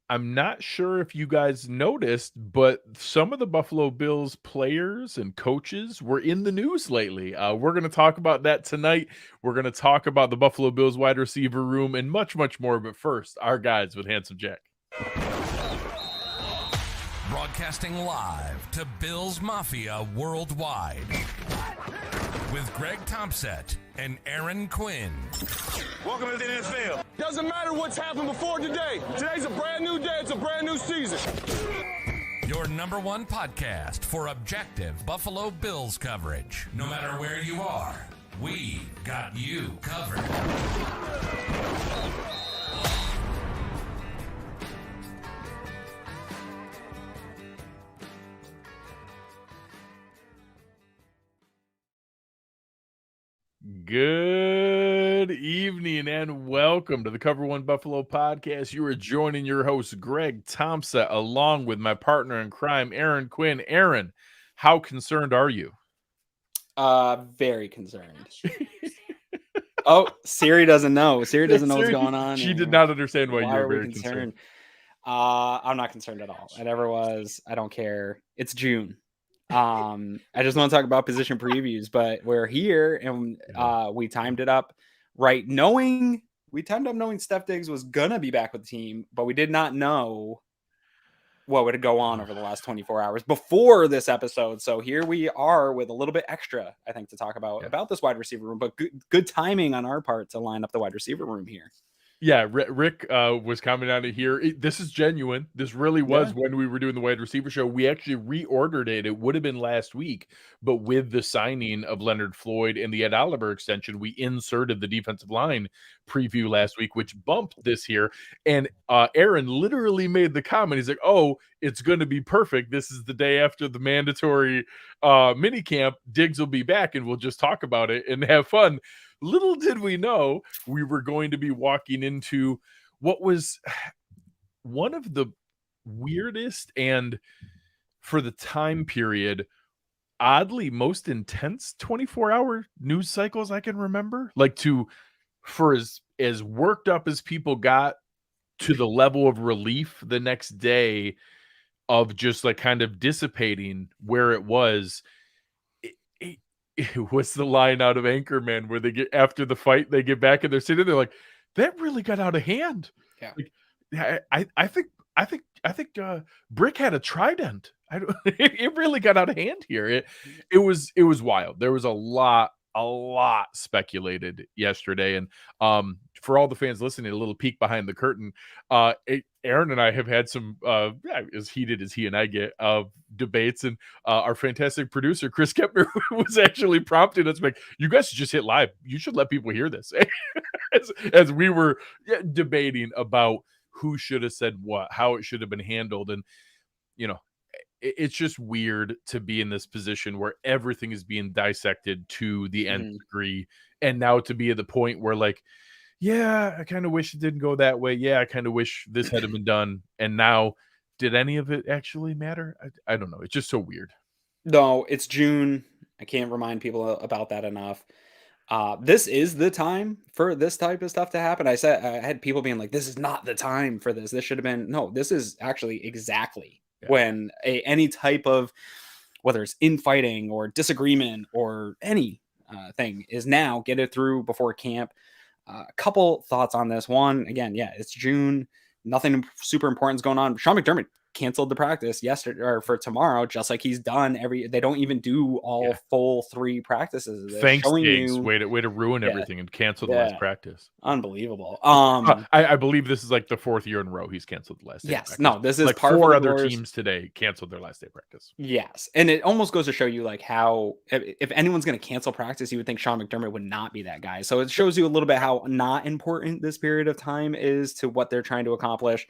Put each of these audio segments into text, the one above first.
I'm not sure if you guys noticed, but some of the Buffalo Bills players and coaches were in the news lately. We're going to talk about that tonight. We're going to talk about the Buffalo Bills wide receiver room and much, much more. But first, our guys with Handsome Jack. Broadcasting live to Bills Mafia worldwide with Greg Tompsett and Aaron Quinn. Welcome to the NFL. Doesn't matter what's happened before today. Today's a brand new day. It's a brand new season. Your number one podcast for objective Buffalo Bills coverage. No matter where you are, we got you covered. Good evening and welcome to the Cover One Buffalo podcast. You are joining your host, Greg Tompsett, along with my partner in crime, Aaron Quinn. Aaron, how concerned are you? Very concerned. Oh, Siri doesn't know. Siri doesn't know what's going on. She did not understand why you were very concerned. I'm not concerned at all. I never was. I don't care. It's June. I just want to talk about position previews, but we're here and we timed it up right. knowing Stefon Diggs was gonna be back with the team, but we did not know what would go on over the last 24 hours before this episode. So here we are with a little bit extra, I think, to talk about this wide receiver room, but good timing on our part to line up the wide receiver room here. Yeah, Rick was commenting on it here. This is genuine. This really was when we were doing the wide receiver show. We actually reordered it. It would have been last week, but with the signing of Leonard Floyd and the Ed Oliver extension, we inserted the defensive line preview last week, which bumped this here. And Aaron literally made the comment. He's like, "Oh, it's going to be perfect. This is the day after the mandatory minicamp. Diggs will be back, and we'll just talk about it and have fun." Little did we know we were going to be walking into what was one of the weirdest and, for the time period, oddly most intense 24-hour news cycles I can remember. Like, for as worked up as people got, to the level of relief the next day of just like kind of dissipating where it was. What's the line out of Anchorman where they get after the fight, they get back in their city, they're like, that really got out of hand. Yeah. Like, I think Brick had a trident. It really got out of hand here. It was wild. There was a lot speculated yesterday. And for all the fans listening, a little peek behind the curtain, Aaron and I have had some as heated as he and I get of debates, and our fantastic producer Chris Kepner was actually prompting us, like, you guys should just hit live. You should let people hear this. as we were debating about who should have said what, how it should have been handled. And it's just weird to be in this position where everything is being dissected to the nth degree, and now to be at the point where, like, yeah, I kind of wish it didn't go that way. Yeah, I kind of wish this had been done. And now, did any of it actually matter? I don't know. It's just so weird. No, it's June. I can't remind people about that enough. This is the time for this type of stuff to happen. I had people being like, this is not the time for this. This should have been. No, this is actually exactly when any type of, whether it's infighting or disagreement or any thing, is now. Get it through before camp. A couple thoughts on this. One, again, it's June. Nothing super important is going on. Sean McDermott canceled the practice yesterday or for tomorrow, just like he's done they don't even do all full 3 practices. Thanks, Diggs. Way to ruin everything and cancel the last practice. Unbelievable. I believe this is like the 4th year in a row he's canceled the last day. Yes, no, this is like part 4 of the other teams today canceled their last day of practice. Yes, and it almost goes to show you like how if anyone's going to cancel practice, you would think Sean McDermott would not be that guy. So it shows you a little bit how not important this period of time is to what they're trying to accomplish.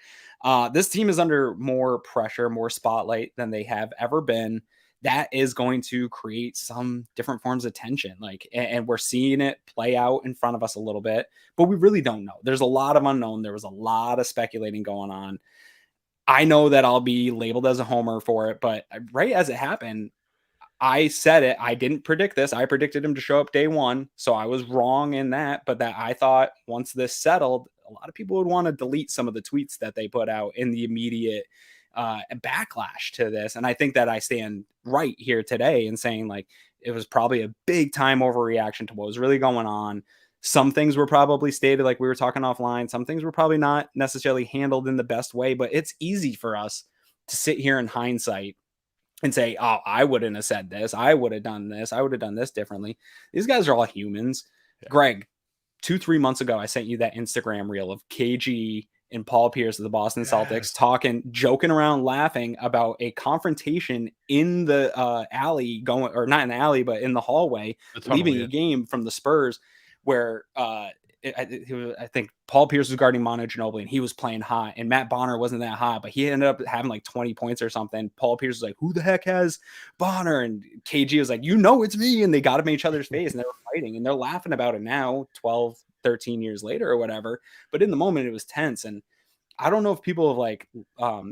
This team is under more pressure, more spotlight than they have ever been. That is going to create some different forms of tension. And we're seeing it play out in front of us a little bit, but we really don't know. There's a lot of unknown. There was a lot of speculating going on. I know that I'll be labeled as a homer for it, but right as it happened, I said it. I didn't predict this. I predicted him to show up day one. So I was wrong in that, but that I thought once this settled, a lot of people would want to delete some of the tweets that they put out in the immediate backlash to this. And I think that I stand right here today in saying like it was probably a big time overreaction to what was really going on. Some things were probably stated like we were talking offline. Some things were probably not necessarily handled in the best way, but it's easy for us to sit here in hindsight and say, oh, I wouldn't have said this. I would have done this. I would have done this differently. These guys are all humans. Yeah. Greg, 2-3 months ago, I sent you that Instagram reel of KG and Paul Pierce of the Boston Celtics joking around, laughing about a confrontation in the alley or not in the alley, but in the hallway, leaving a game from the Spurs where I think Paul Pierce was guarding Manu Ginobili and he was playing hot, and Matt Bonner wasn't that hot, but he ended up having like 20 points or something. Paul Pierce was like, who the heck has Bonner? And KG was like, it's me. And they got him in each other's face and they were fighting and they're laughing about it now, 12, 13 years later or whatever. But in the moment it was tense. And I don't know if people have like,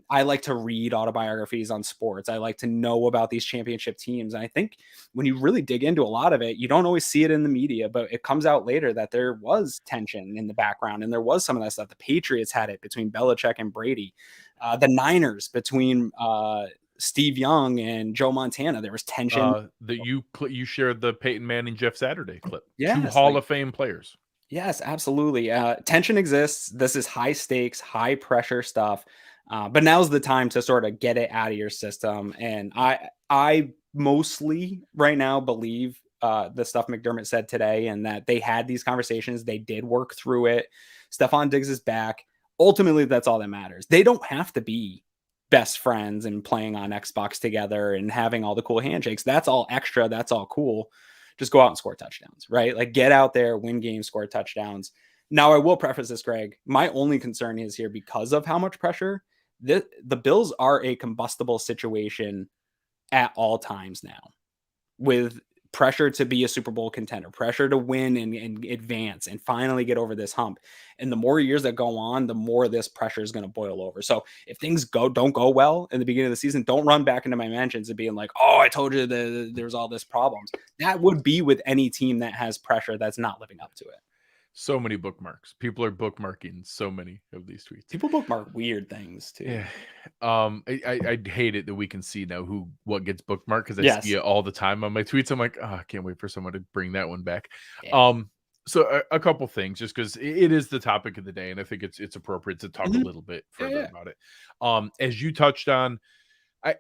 I like to read autobiographies on sports. I like to know about these championship teams. And I think when you really dig into a lot of it, you don't always see it in the media, but it comes out later that there was tension in the background. And there was some of that stuff. The Patriots had it between Belichick and Brady. The Niners between Steve Young and Joe Montana. There was tension. You shared the Peyton Manning, Jeff Saturday clip. Yeah, 2 Hall of Fame players. Yes, absolutely. Tension exists. This is high stakes, high pressure stuff. But now's the time to sort of get it out of your system. And I mostly right now believe the stuff McDermott said today and that they had these conversations. They did work through it. Stefon Diggs is back. Ultimately, that's all that matters. They don't have to be best friends and playing on Xbox together and having all the cool handshakes. That's all extra. That's all cool. Just go out and score touchdowns, right? Like get out there, win games, score touchdowns. Now, I will preface this, Greg. My only concern is here because of how much pressure. The Bills are a combustible situation at all times now, with pressure to be a Super Bowl contender, pressure to win and advance and finally get over this hump. And the more years that go on, the more this pressure is going to boil over. So if things don't go well in the beginning of the season, don't run back into my mentions and being like, oh, I told you there's all this problems. That would be with any team that has pressure that's not living up to it. So many bookmarks. People are bookmarking so many of these tweets. People bookmark weird things too. Yeah. I hate it that we can see now what gets bookmarked because I see it all the time on my tweets. I'm like, oh, I can't wait for someone to bring that one back. Yeah. So a couple things, just because it is the topic of the day, and I think it's appropriate to talk a little bit further about it. As you touched on,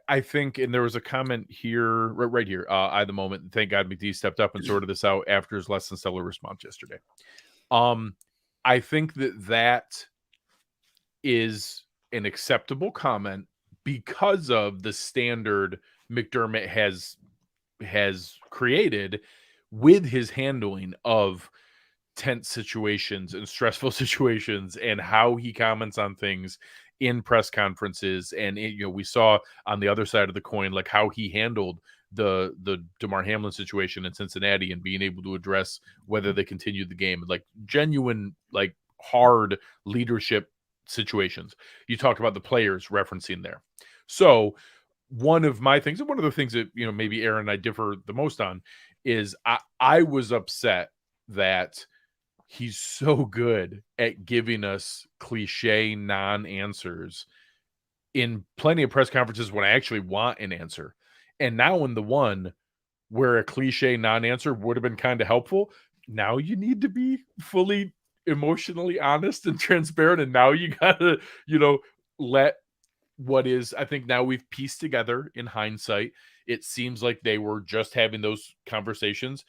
I think, and there was a comment here, right here, I the moment. Thank God McD stepped up and sorted this out after his less than stellar response yesterday. I think that is an acceptable comment because of the standard McDermott has created with his handling of tense situations and stressful situations and how he comments on things in press conferences. And we saw on the other side of the coin, like how he handled the DeMar Hamlin situation in Cincinnati and being able to address whether they continued the game, like genuine, like hard leadership situations. You talked about the players referencing there. So one of my things, and one of the things that, maybe Aaron and I differ the most on is I was upset that he's so good at giving us cliche non-answers in plenty of press conferences when I actually want an answer. And now in the one where a cliche non-answer would have been kind of helpful, now you need to be fully emotionally honest and transparent. And now you got to, let what is, I think now we've pieced together in hindsight. It seems like they were just having those conversations.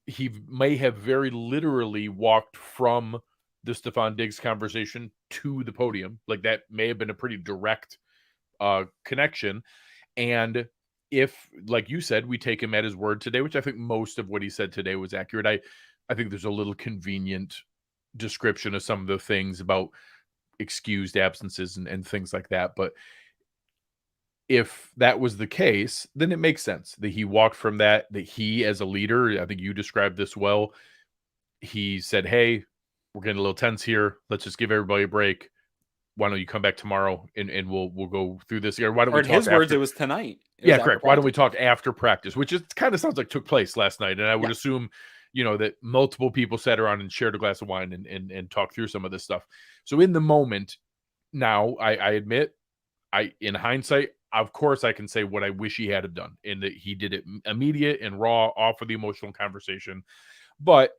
He may have very literally walked from the Stefon Diggs conversation to the podium. Like that may have been a pretty direct connection. And if, like you said, we take him at his word today, which I think most of what he said today was accurate. I think there's a little convenient description of some of the things about excused absences and things like that. But if that was the case, then it makes sense that he walked from that he, as a leader, I think you described this well. He said, hey, we're getting a little tense here. Let's just give everybody a break. Why don't you come back tomorrow and we'll go through this here? Why don't we talk his words, it was tonight. Yeah, correct. Why don't we talk after practice? Which kind of sounds like took place last night. And I would assume that multiple people sat around and shared a glass of wine and talked through some of this stuff. So in the moment, now I admit, in hindsight, of course I can say what I wish he had have done, and that he did it immediate and raw off of the emotional conversation. But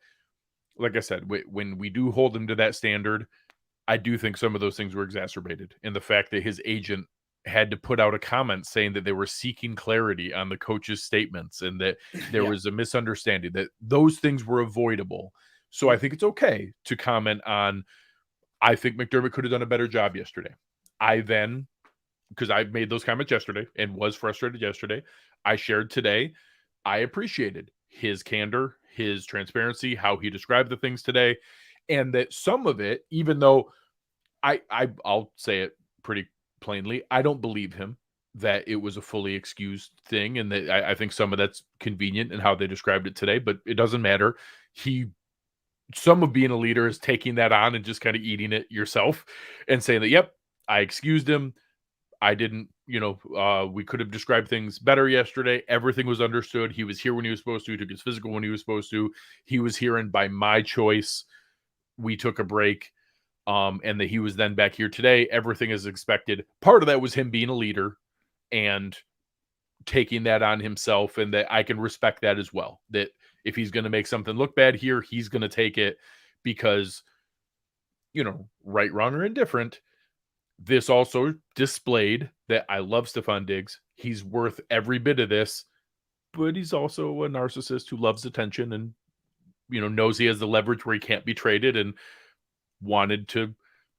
like I said, when we do hold him to that standard, I do think some of those things were exacerbated. And the fact that his agent had to put out a comment saying that they were seeking clarity on the coach's statements and that there was a misunderstanding, that those things were avoidable. So I think it's okay to comment on, I think McDermott could have done a better job yesterday. Because I made those comments yesterday and was frustrated yesterday, I shared today, I appreciated his candor, his transparency, how he described the things today, and that some of it, even though I'll say it pretty plainly, I don't believe him that it was a fully excused thing, and that I think some of that's convenient in how they described it today, but it doesn't matter. Some of being a leader is taking that on and just kind of eating it yourself and saying that, yep, I excused him. I didn't, we could have described things better yesterday. Everything was understood. He was here when he was supposed to. He took his physical when he was supposed to. He was here, and by my choice, we took a break. And that he was then back here today. Everything is expected. Part of that was him being a leader and taking that on himself, and that I can respect that as well. That if he's going to make something look bad here, he's going to take it because, right, wrong, or indifferent, this also displayed that I love Stefon Diggs. He's worth every bit of this, but he's also a narcissist who loves attention and, knows he has the leverage where he can't be traded, and wanted to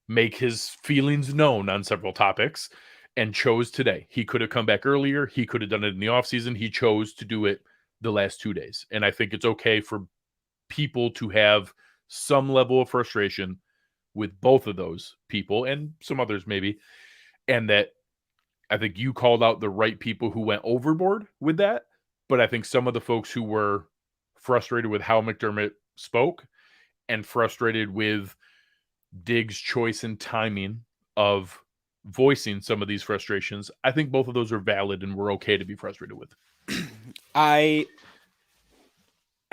make his feelings known on several topics and chose today. He could have come back earlier. He could have done it in the offseason. He chose to do it the last 2 days. And I think it's okay for people to have some level of frustration with both of those people and some others maybe. And that I think you called out the right people who went overboard with that. But I think some of the folks who were frustrated with how McDermott spoke and frustrated with Diggs' choice and timing of voicing some of these frustrations, I think both of those are valid and we're okay to be frustrated with. I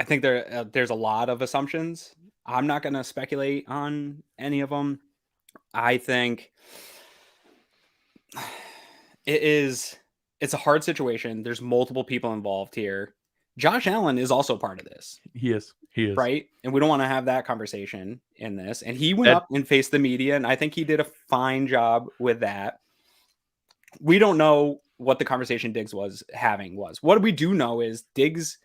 think there's a lot of assumptions. I'm not going to speculate on any of them. I think it's a hard situation. There's multiple people involved here. Josh Allen is also part of this. He is. Right? And we don't want to have that conversation in this. And he went up and faced the media, and I think he did a fine job with that. We don't know what the conversation Diggs was having was. What we do know is Diggs,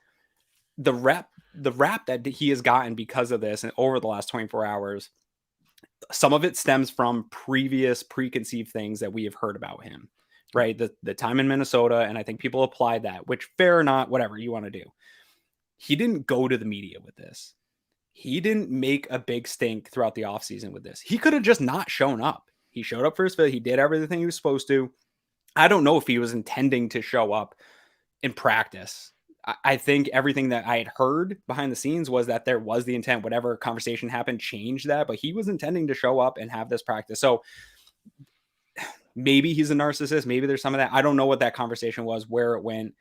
the rap that he has gotten because of this and over the last 24 hours, some of it stems from previous preconceived things that we have heard about him, right? The time in Minnesota, and I think people applied that, which fair or not, whatever you want to do. He didn't go to the media with this. He didn't make a big stink throughout the offseason with this. He could have just not shown up. He showed up for his fit. He did everything he was supposed to. I don't know if he was intending to show up in practice. I think everything that I had heard behind the scenes was that there was the intent. Whatever conversation happened changed that, but he was intending to show up and have this practice. So maybe he's a narcissist. Maybe there's some of that. I don't know what that conversation was, where it went.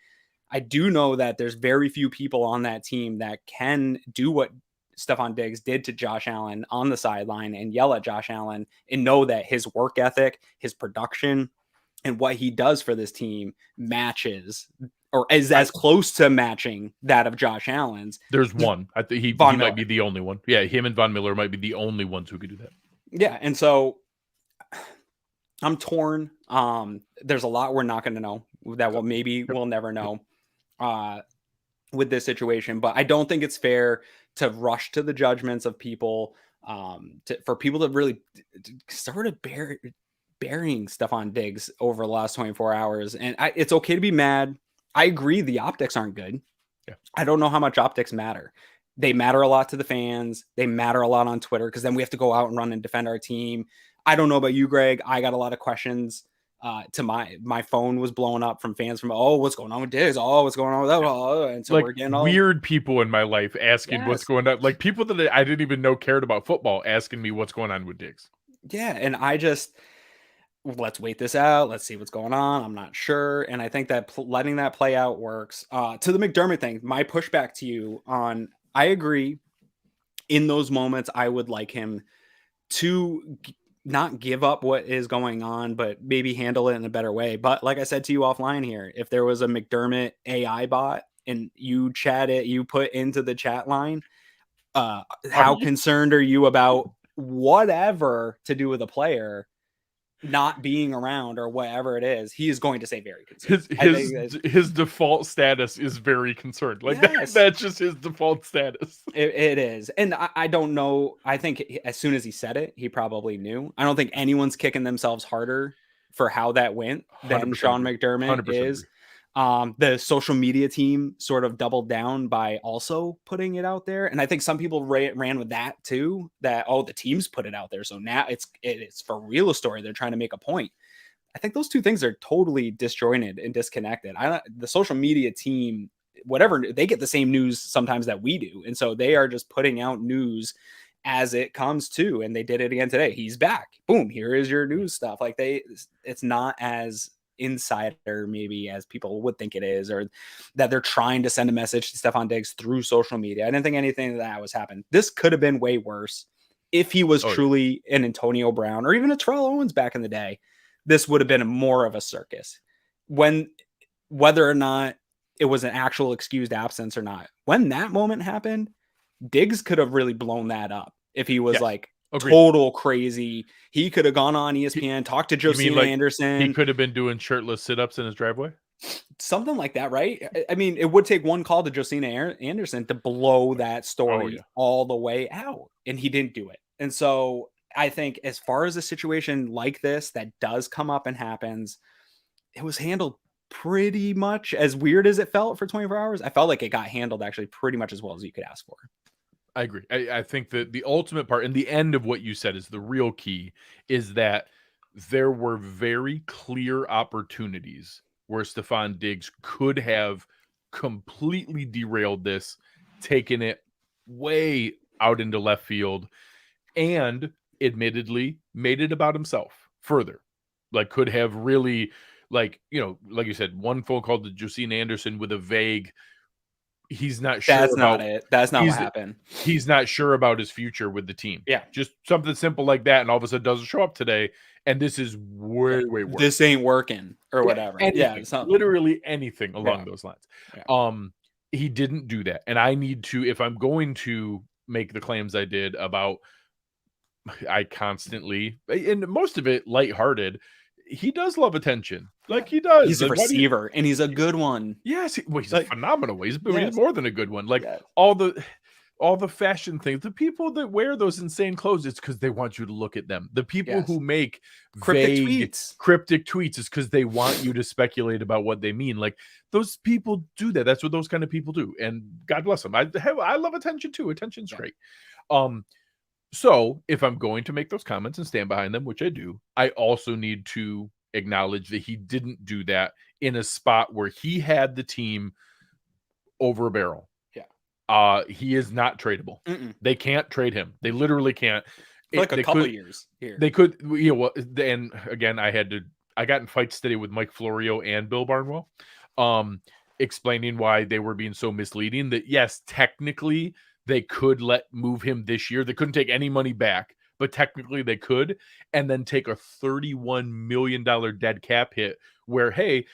I do know that there's very few people on that team that can do what Stefon Diggs did to Josh Allen on the sideline and yell at Josh Allen and know that his work ethic, his production, and what he does for this team matches or is as close to matching that of Josh Allen's. There's one. I think he might be the only one. Yeah, him and Von Miller might be the only ones who could do that. Yeah, and so I'm torn. There's a lot we're not going to know that we'll never know with this situation, but I don't think it's fair to rush to the judgments of people, for people to really start burying Stefon Diggs over the last 24 hours. And it's okay to be mad. I agree the optics aren't good. Yeah. I don't know how much optics matter. They matter a lot to the fans. They matter a lot on Twitter because then we have to go out and run and defend our team. I don't know about you, Greg. I got a lot of questions. To my phone was blowing up from fans from, what's going on with Diggs? What's going on with that? And so like we're getting all weird people in my life asking what's going on. Like people that I didn't even know cared about football asking me what's going on with Diggs. Yeah. And I just, let's wait this out. Let's see what's going on. I'm not sure. And I think that letting that play out works. To the McDermott thing, my pushback to you on I agree. In those moments, I would like him to not give up what is going on, but maybe handle it in a better way. But like I said to you offline here, if there was a McDermott AI bot and you chat it, you put into the chat line, how concerned are you about whatever to do with a player not being around or whatever it is, he is going to say very concerned. His default status is very concerned. Like Yes. that's just his default status. It is. And I don't know. I think as soon as he said it, he probably knew. I don't think anyone's kicking themselves harder for how that went than Sean McDermott is. The social media team sort of doubled down by also putting it out there. And I think some people ran with that too, that, oh, the teams put it out there. So now it's for real a story. They're trying to make a point. I think those two things are totally disjointed and disconnected. The social media team, whatever, they get the same news sometimes that we do. And so they are just putting out news as it comes to, and they did it again today. He's back. Boom. Here is your news stuff. Like it's not as insider maybe as people would think it is, or that they're trying to send a message to Stefon Diggs through social media. I didn't think anything of that was happening. This could have been way worse if he was truly an Antonio Brown or even a Terrell Owens back in the day. This would have been more of a circus. Whether or not it was an actual excused absence or not, when that moment happened, Diggs could have really blown that up if he was total crazy. He could have gone on ESPN, talked to Josina Anderson. He could have been doing shirtless sit-ups in his driveway. Something like that, right? I mean, it would take one call to Josina Anderson to blow that story all the way out, and he didn't do it. And so I think as far as a situation like this that does come up and happens, it was handled pretty much, as weird as it felt for 24 hours. I felt like it got handled actually pretty much as well as you could ask for. I agree. I think that the ultimate part and the end of what you said is the real key, is that there were very clear opportunities where Stefon Diggs could have completely derailed this, taken it way out into left field, and admittedly made it about himself further. Like, could have really, like, you know, like you said, one phone call to Josina Anderson with a vague, he's not sure. That's not it. That's not what happened. He's not sure about his future with the team. Yeah. Just something simple like that. And all of a sudden doesn't show up today. And this is way worse. This ain't working or whatever. Literally anything along those lines. Yeah. He didn't do that. And I need to, if I'm going to make the claims I did about, I constantly, and most of it lighthearted, he does love attention. Like, he does. He's a receiver, and he's a good one. Yes, he's a phenomenal one. He's more than a good one. Like, all the fashion things, the people that wear those insane clothes, it's because they want you to look at them. The people who make cryptic tweets is because they want you to speculate about what they mean. Like, those people do that. That's what those kind of people do. And God bless them. I love attention too. Attention's great. So if I'm going to make those comments and stand behind them, which I do, I also need to acknowledge that he didn't do that in a spot where he had the team over a barrel. Yeah. He is not tradable. They can't trade him. They literally can't. For like a couple years here. They could, you know, and again, I got in fights today with Mike Florio and Bill Barnwell, explaining why they were being so misleading, that yes, technically they could move him this year. They couldn't take any money back, but technically they could, and then take a $31 million dead cap hit where, hey,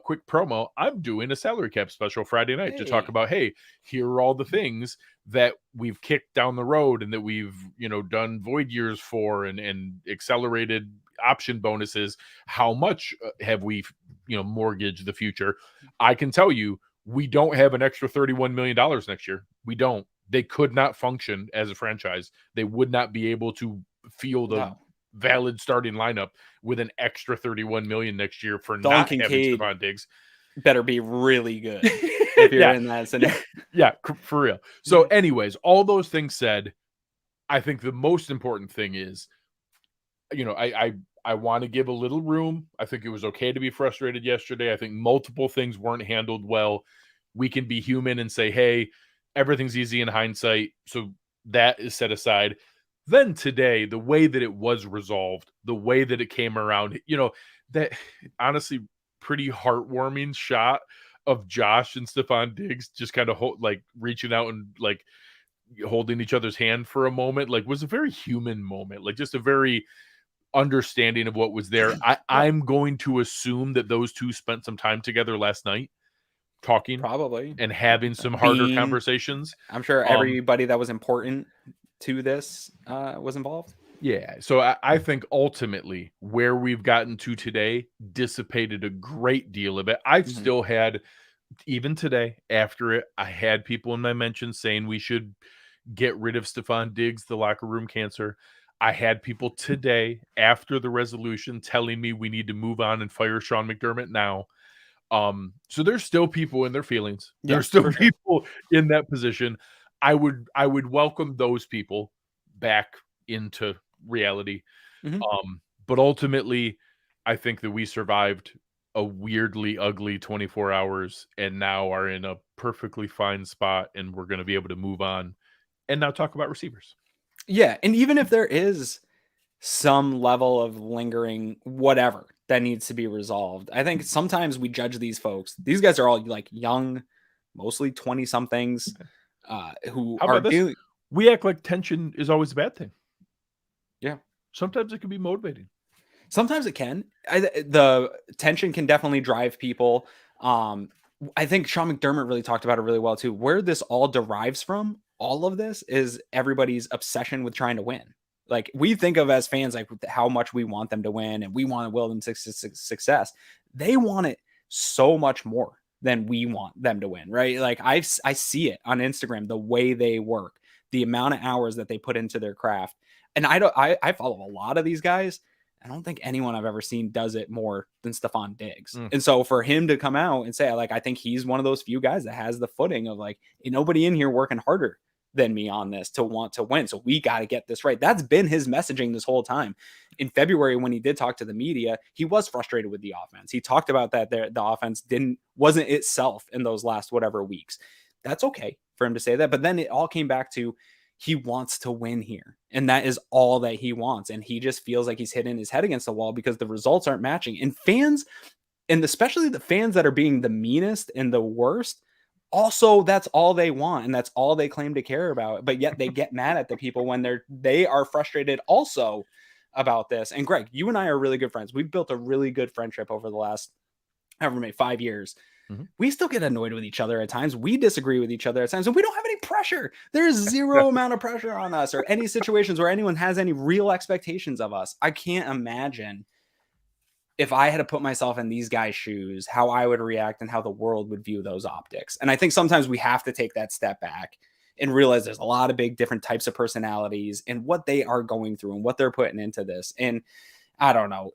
quick promo, I'm doing a salary cap special Friday night to talk about, hey, here are all the things that we've kicked down the road and that we've, you know, done void years for and accelerated option bonuses. How much have we, you know, mortgaged the future? I can tell you, we don't have an extra $31 million next year. We don't. They could not function as a franchise. They would not be able to field a valid starting lineup with an extra $31 million next year for not having Stefon Diggs. Better be really good if you're in that scenario. Yeah, for real. So anyways, all those things said, I think the most important thing is, you know, I want to give a little room. I think it was okay to be frustrated yesterday. I think multiple things weren't handled well. We can be human and say, hey, everything's easy in hindsight. So that is set aside. Then today, the way that it was resolved, the way that it came around, you know, that honestly pretty heartwarming shot of Josh and Stefon Diggs just kind of like reaching out and like holding each other's hand for a moment, like, was a very human moment, like just a very understanding of what was there. I'm going to assume that those two spent some time together last night talking Probably. and having some harder conversations. I'm sure everybody that was important to this was involved. Yeah. So I think ultimately where we've gotten to today dissipated a great deal of it. I've still had, even today, after it, I had people in my mentions saying we should get rid of Stefon Diggs, the locker room cancer. I had people today after the resolution telling me we need to move on and fire Sean McDermott now. So there's still people in their feelings. There's still people in that position. I would welcome those people back into reality. But ultimately, I think that we survived a weirdly ugly 24 hours and now are in a perfectly fine spot, and we're going to be able to move on and now talk about receivers. Yeah, and even if there is some level of lingering whatever that needs to be resolved, I think sometimes we judge these folks. These guys are all like young, mostly 20-somethings who are dealing. We act like tension is always a bad thing. Yeah. Sometimes it can be motivating. Sometimes it can. The tension can definitely drive people. I think Sean McDermott really talked about it really well too. Where this all derives from, all of this, is everybody's obsession with trying to win. Like, we think of as fans, like how much we want them to win and we want to will them success. They want it so much more than we want them to win, right? Like, I see it on Instagram, the way they work, the amount of hours that they put into their craft. And I follow a lot of these guys. I don't think anyone I've ever seen does it more than Stefon Diggs. And so for him to come out and say, like, I think he's one of those few guys that has the footing of like, ain't nobody in here working harder than me on this to want to win. So we got to get this right. That's been his messaging this whole time. In February, when he did talk to the media, he was frustrated with the offense. He talked about that the offense wasn't itself in those last whatever weeks. That's okay for him to say that. But then it all came back to, he wants to win here. And that is all that he wants. And he just feels like he's hitting his head against the wall because the results aren't matching. And fans, and especially the fans that are being the meanest and the worst, also, that's all they want. And that's all they claim to care about. But yet they get mad at the people when they are frustrated also about this. And Greg, you and I are really good friends. We've built a really good friendship over the last, however many, 5 years. We still get annoyed with each other at times. We disagree with each other at times, and we don't have any pressure. There's zero amount of pressure on us or any situations where anyone has any real expectations of us. I can't imagine if I had to put myself in these guys' shoes, how I would react and how the world would view those optics. And I think sometimes we have to take that step back and realize there's a lot of big different types of personalities and what they are going through and what they're putting into this. And I don't know,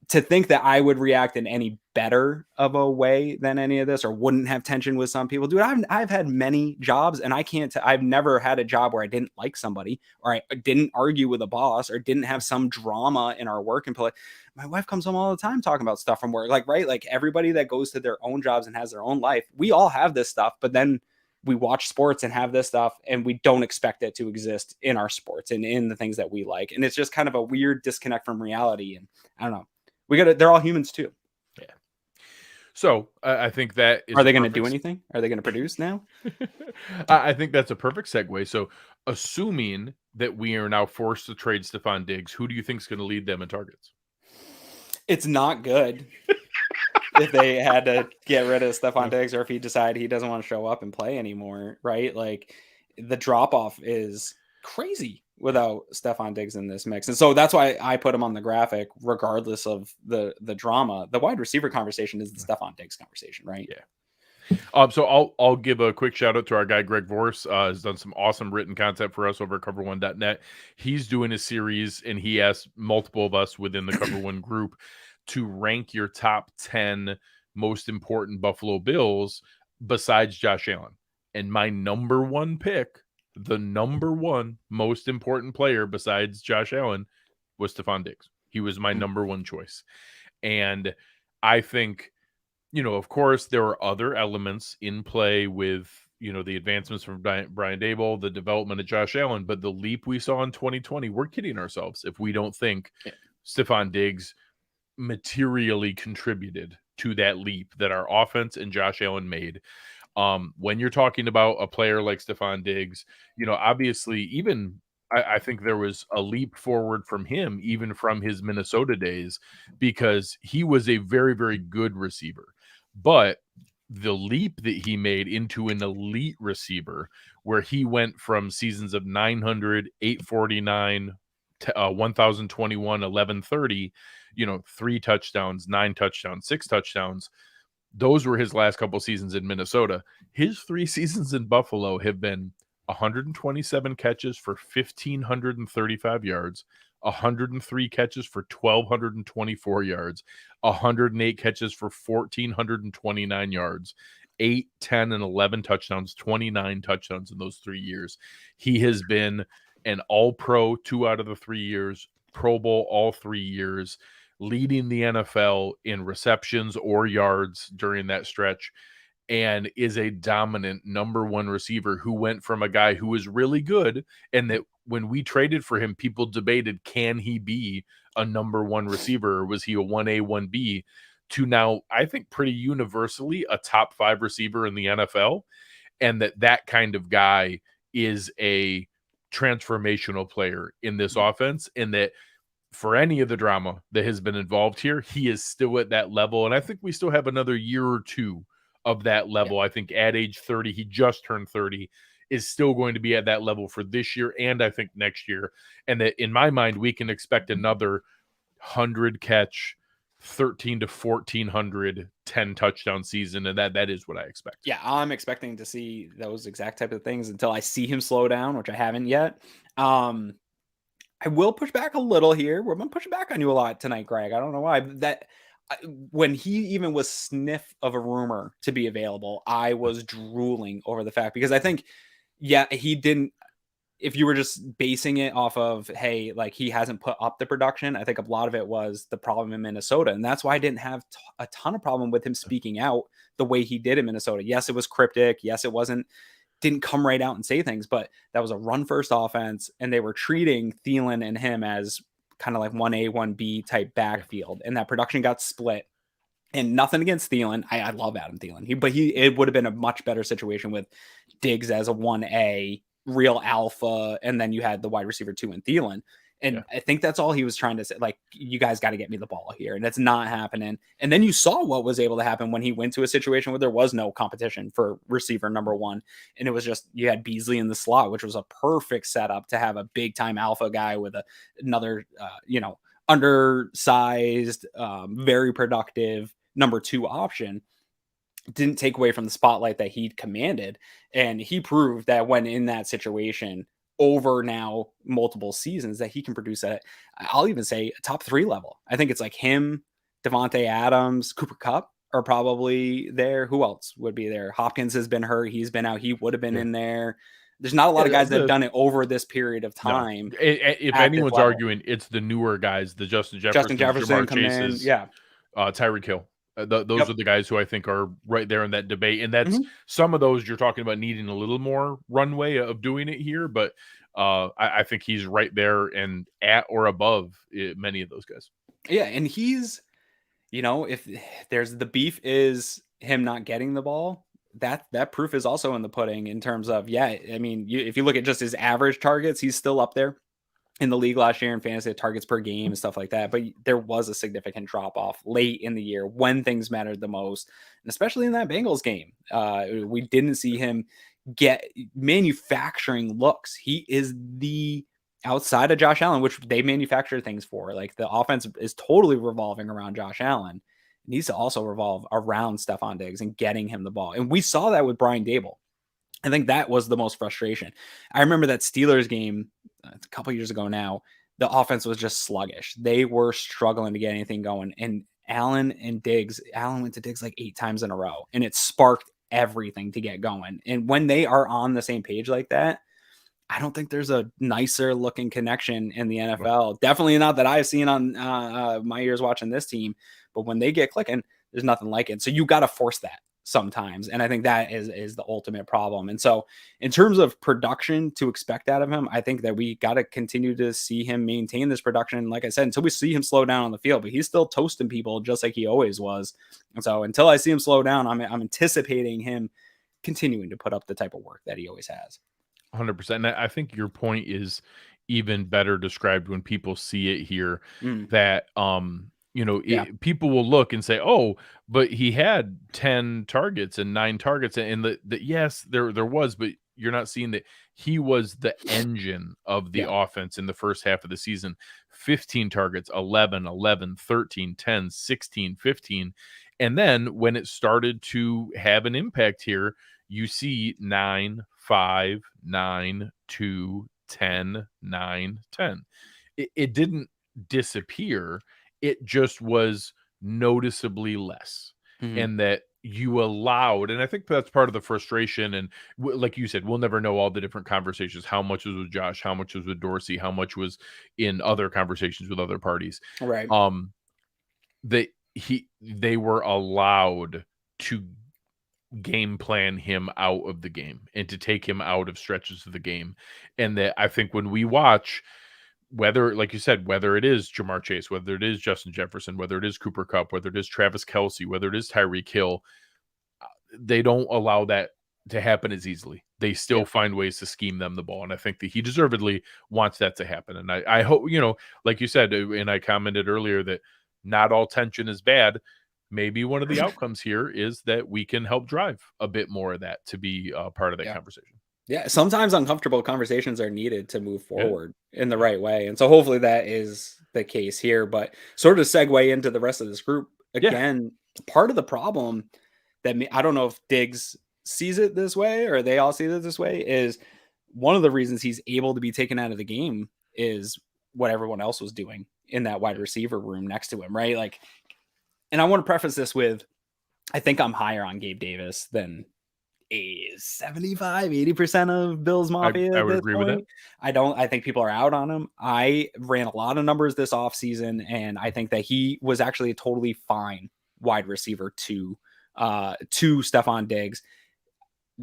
to think that I would react in any better of a way than any of this, or wouldn't have tension with some people. Dude, I've had many jobs, and I've never had a job where I didn't like somebody, or I didn't argue with a boss, or didn't have some drama in our work and play. My wife comes home all the time talking about stuff from work. Like, right? Like, everybody that goes to their own jobs and has their own life, we all have this stuff, but then we watch sports and have this stuff, and we don't expect it to exist in our sports and in the things that we like. And it's just kind of a weird disconnect from reality. And I don't know, they're all humans too. Yeah. So I think that is, are they going to do anything? Are they going to produce now? I think that's a perfect segue. So assuming that we are now forced to trade Stefon Diggs, who do you think is going to lead them in targets? It's not good. If they had to get rid of Stefon Diggs, or if he decided he doesn't want to show up and play anymore, right? Like, the drop off is crazy without Stefon Diggs in this mix. And so that's why I put him on the graphic, regardless of the drama. The wide receiver conversation is the Stefon Diggs conversation, right? Yeah. So I'll give a quick shout out to our guy, Greg Vorse, has done some awesome written content for us over at cover1.net. He's doing a series, and he asked multiple of us within the Cover One group to rank your top 10 most important Buffalo Bills besides Josh Allen. And my number one pick, the number one most important player besides Josh Allen, was Stefon Diggs. He was my number one choice. And I think, of course, there are other elements in play with, the advancements from Brian Daboll, the development of Josh Allen, but the leap we saw in 2020, we're kidding ourselves if we don't think Stefon Diggs materially contributed to that leap that our offense and Josh Allen made. When you're talking about a player like Stefon Diggs, obviously even I think there was a leap forward from him, even from his Minnesota days, because he was a very, very good receiver. But the leap that he made into an elite receiver, where he went from seasons of 900, 849, 1021, 1130, 3 touchdowns, 9 touchdowns, 6 touchdowns. Those were his last couple seasons in Minnesota. His 3 seasons in Buffalo have been 127 catches for 1,535 yards, 103 catches for 1,224 yards, 108 catches for 1,429 yards, 8, 10, and 11 touchdowns, 29 touchdowns in those 3 years. He has been an All-Pro 2 out of the 3 years, Pro Bowl all 3 years, leading the NFL in receptions or yards during that stretch, and is a dominant number 1 receiver who went from a guy who was really good, and that when we traded for him, people debated, can he be a number 1 receiver, or was he a 1A, 1B, to now, I think pretty universally, a top 5 receiver in the NFL, and that kind of guy is a transformational player in this offense, and that for any of the drama that has been involved here, he is still at that level, and I think we still have another year or 2 of that level. I think at age 30, he just turned 30, is still going to be at that level for this year and I think next year. And that in my mind, we can expect another 100 catch, 13 to 1,400, 10 touchdown season. And that is what I expect. Yeah, I'm expecting to see those exact type of things until I see him slow down, which I haven't yet. I will push back a little here. We're going to push back on you a lot tonight, Greg. I don't know why. When he even was sniff of a rumor to be available, I was drooling over the fact, because I think, he didn't, if you were just basing it off of, hey, like he hasn't put up the production, I think a lot of it was the problem in Minnesota. And that's why I didn't have a ton of problem with him speaking out the way he did in Minnesota. Yes, it was cryptic. Yes, it didn't come right out and say things, but that was a run first offense. And they were treating Thielen and him as kind of like 1A, 1B type backfield. And that production got split. And nothing against Thielen. I love Adam Thielen. It would have been a much better situation with Diggs as a 1A real alpha. And then you had the wide receiver 2 in Thielen. And I think that's all he was trying to say. Like, you guys got to get me the ball here. And that's not happening. And then you saw what was able to happen when he went to a situation where there was no competition for receiver number 1. And it was just, you had Beasley in the slot, which was a perfect setup to have a big time alpha guy with another, undersized, very productive number 2 option. Didn't take away from the spotlight that he commanded. And he proved that when in that situation, over now multiple seasons, that he can produce I'll even say a top 3 level. I think it's like him, Devontae Adams, Cooper Kupp are probably there. Who else would be there? Hopkins has been hurt. He's been out. He would have been in there. There's not a lot of guys that have done it over this period of time. No. If anyone's arguing, it's the newer guys, the Justin Jefferson, Jamar Chases, Tyreek Hill. Those are the guys who I think are right there in that debate. And that's some of those you're talking about needing a little more runway of doing it here. But I think he's right there and at or above many of those guys. Yeah. And he's, if there's the beef is him not getting the ball, that proof is also in the pudding in terms of, if you look at just his average targets, he's still up there in the league last year in fantasy targets per game and stuff like that. But there was a significant drop off late in the year when things mattered the most. And especially in that Bengals game, we didn't see him get manufacturing looks. He is the outside of Josh Allen, which they manufacture things for. Like, the offense is totally revolving around Josh Allen. It needs to also revolve around Stefon Diggs and getting him the ball. And we saw that with Brian Dable. I think that was the most frustration. I remember that Steelers game a couple years ago now, the offense was just sluggish. They were struggling to get anything going. And Allen went to Diggs like 8 times in a row, and it sparked everything to get going. And when they are on the same page like that, I don't think there's a nicer looking connection in the NFL. Definitely not that I've seen on my years watching this team. But when they get clicking, there's nothing like it. So you got to force that sometimes. And I think that is the ultimate problem. And so in terms of production to expect out of him, I think that we got to continue to see him maintain this production. Like I said, until we see him slow down on the field, but he's still toasting people just like he always was. And so until I see him slow down, I'm anticipating him continuing to put up the type of work that he always has. 100%. And I think your point is even better described when people see it here, that, people will look and say, oh, but he had 10 targets and 9 targets. And yes, there was, but you're not seeing that he was the engine of the offense in the first half of the season. 15 targets, 11, 13, 10, 16, 15. And then when it started to have an impact here, you see 9, 5, 9, 2, 10, 9, 10. It didn't disappear. It just was noticeably less. And that you allowed, and I think that's part of the frustration. And like you said, we'll never know all the different conversations, how much was with Josh, how much was with Dorsey, how much was in other conversations with other parties. Right. They were allowed to game plan him out of the game and to take him out of stretches of the game. And that I think when we watch, whether, like you said, whether it is Jamar Chase, whether it is Justin Jefferson, whether it is Cooper Kupp, whether it is Travis Kelce, whether it is Tyreek Hill, they don't allow that to happen as easily. They still find ways to scheme them the ball. And I think that he deservedly wants that to happen. And I hope, like you said, and I commented earlier that not all tension is bad. Maybe one of the outcomes here is that we can help drive a bit more of that to be part of that conversation. Yeah, sometimes uncomfortable conversations are needed to move forward in the right way. And so hopefully that is the case here. But sort of segue into the rest of this group, again, part of the problem that I don't know if Diggs sees it this way or they all see it this way, is one of the reasons he's able to be taken out of the game is what everyone else was doing in that wide receiver room next to him, right? Like, and I want to preface this with, I think I'm higher on Gabe Davis than 75-80% of Bills Mafia. I would agree with that. I think people are out on him. I ran a lot of numbers this offseason, and I think that he was actually a totally fine wide receiver to Stefon Diggs.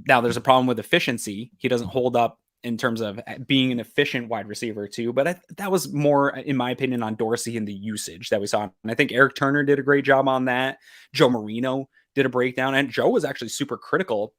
Now there's a problem with efficiency. He doesn't hold up in terms of being an efficient wide receiver too, but that was more, in my opinion, on Dorsey and the usage that we saw. And I think Eric Turner did a great job on that. Joe Marino did a breakdown, and Joe was actually super critical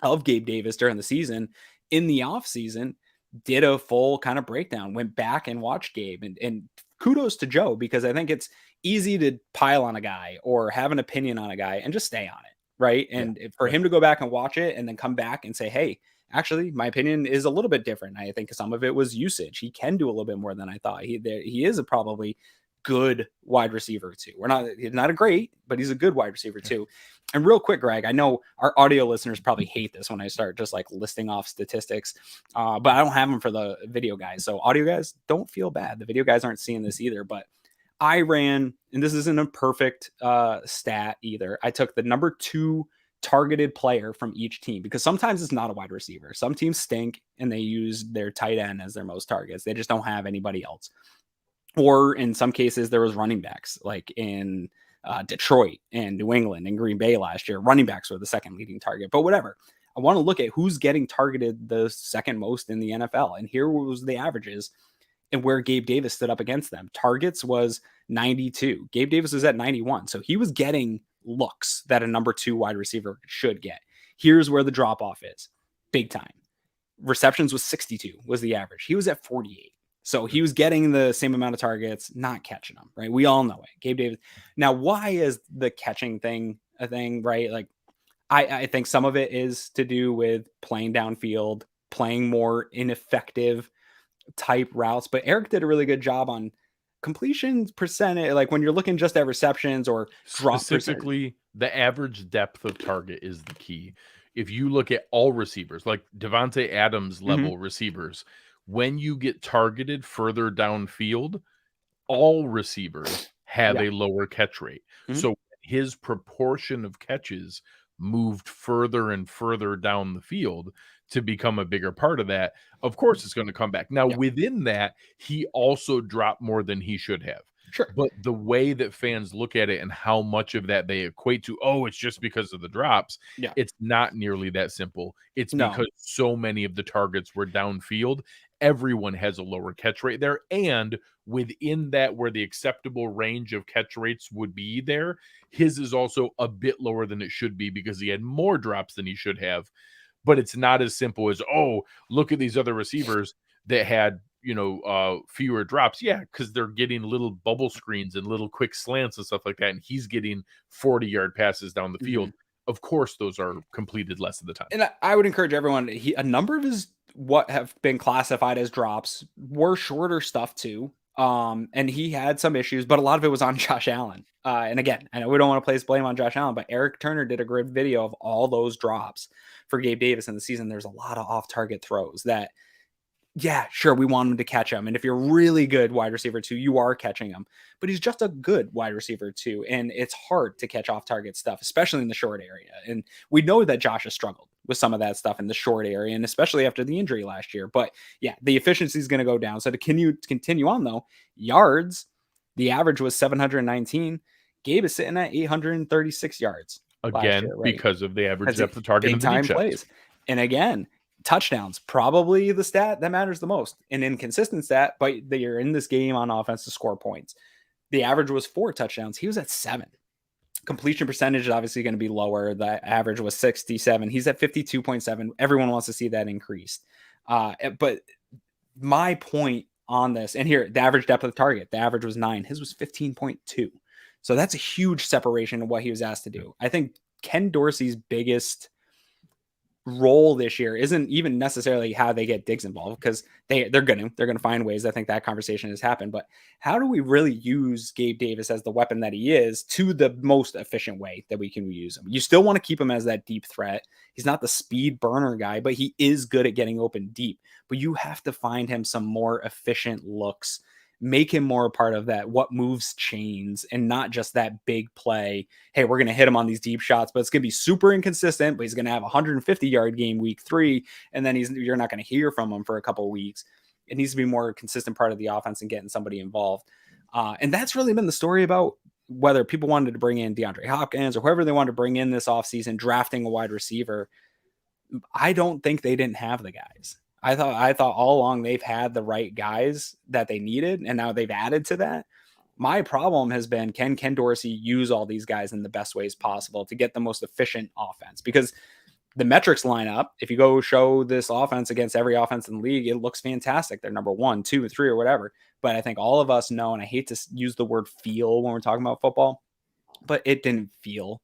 of Gabe Davis during the season. In the off season, did a full kind of breakdown, went back and watched Gabe, and kudos to Joe, because I think it's easy to pile on a guy or have an opinion on a guy and just stay on it. Right. And for him to go back and watch it and then come back and say, hey, actually, my opinion is a little bit different. I think some of it was usage. He can do a little bit more than I thought. He is a probably good wide receiver too. He's not a great, but he's a good wide receiver too. And real quick, Greg, I know our audio listeners probably hate this when I start just like listing off statistics, but I don't have them for the video guys. So audio guys, don't feel bad. The video guys aren't seeing this either, but I ran, and this isn't a perfect stat either. I took the number 2 targeted player from each team, because sometimes it's not a wide receiver. Some teams stink and they use their tight end as their most targets. They just don't have anybody else. Or in some cases, there was running backs, like in Detroit and New England and Green Bay last year. Running backs were the second leading target, but whatever. I want to look at who's getting targeted the second most in the NFL. And here was the averages and where Gabe Davis stood up against them. Targets was 92. Gabe Davis was at 91. So he was getting looks that a number 2 wide receiver should get. Here's where the drop off is big time. Receptions was 62 was the average. He was at 48. So he was getting the same amount of targets, not catching them, right? We all know it. Gabe Davis. Now, why is the catching thing a thing, right? Like, I think some of it is to do with playing downfield, playing more ineffective type routes. But Eric did a really good job on completion percentage. Like when you're looking just at receptions or drop specifically, the average depth of target is the key. If you look at all receivers, like Devontae Adams level receivers, when you get targeted further downfield, all receivers have a lower catch rate. So his proportion of catches moved further and further down the field to become a bigger part of that. Of course, it's going to come back. Now, within that, he also dropped more than he should have. Sure. But the way that fans look at it and how much of that they equate to, oh, it's just because of the drops. It's not nearly that simple. It's because so many of the targets were downfield. everyone has a lower catch rate there. And within that, where the acceptable range of catch rates would be there, his is also a bit lower than it should be because he had more drops than he should have. But it's not as simple as, oh, look at these other receivers that had, fewer drops. Yeah, because they're getting little bubble screens and little quick slants and stuff like that. And he's getting 40-yard passes down the field. Of course, those are completed less of the time. And I would encourage everyone, a number of his what have been classified as drops were shorter stuff too. And he had some issues, but a lot of it was on Josh Allen. And again, I know we don't want to place blame on Josh Allen, but Eric Turner did a great video of all those drops for Gabe Davis in the season. There's a lot of off-target throws that, yeah, sure, we want him to catch him. And if you're really good wide receiver 2, you are catching him. But he's just a good wide receiver 2. And it's hard to catch off-target stuff, especially in the short area. And we know that Josh has struggled with some of that stuff in the short area, and especially after the injury last year. But yeah, the efficiency is going to go down. So to continue on, though, yards, the average was 719. Gabe is sitting at 836 yards. Again, year, right? Because of the average depth of target and the deep plays. And again, touchdowns, probably the stat that matters the most. An inconsistent stat, but you're in this game on offense to score points. The average was 4 touchdowns. He was at 7. Completion percentage is obviously going to be lower. The average was 67. He's at 52.7. Everyone wants to see that increased. But my point on this, and here, the average depth of target, the average was 9. His was 15.2. So that's a huge separation of what he was asked to do. I think Ken Dorsey's biggest role this year isn't even necessarily how they get Diggs involved, because they're going to find ways. I think that conversation has happened, but how do we really use Gabe Davis as the weapon that he is to the most efficient way that we can use him? You still want to keep him as that deep threat. He's not the speed burner guy, but he is good at getting open deep. But you have to find him some more efficient looks, make him more a part of that, what moves chains, and not just that big play. Hey, we're going to hit him on these deep shots, but it's going to be super inconsistent, but he's going to have a 150-yard game week 3. And then you're not going to hear from him for a couple of weeks. It needs to be more consistent part of the offense and getting somebody involved. And that's really been the story about whether people wanted to bring in DeAndre Hopkins or whoever they wanted to bring in this offseason, drafting a wide receiver. I don't think they didn't have the guys. I thought all along they've had the right guys that they needed, and now they've added to that. My problem has been, can Ken Dorsey use all these guys in the best ways possible to get the most efficient offense? Because the metrics line up. If you go show this offense against every offense in the league, it looks fantastic. They're number 1, 2, 3, or whatever. But I think all of us know, and I hate to use the word feel when we're talking about football, but it didn't feel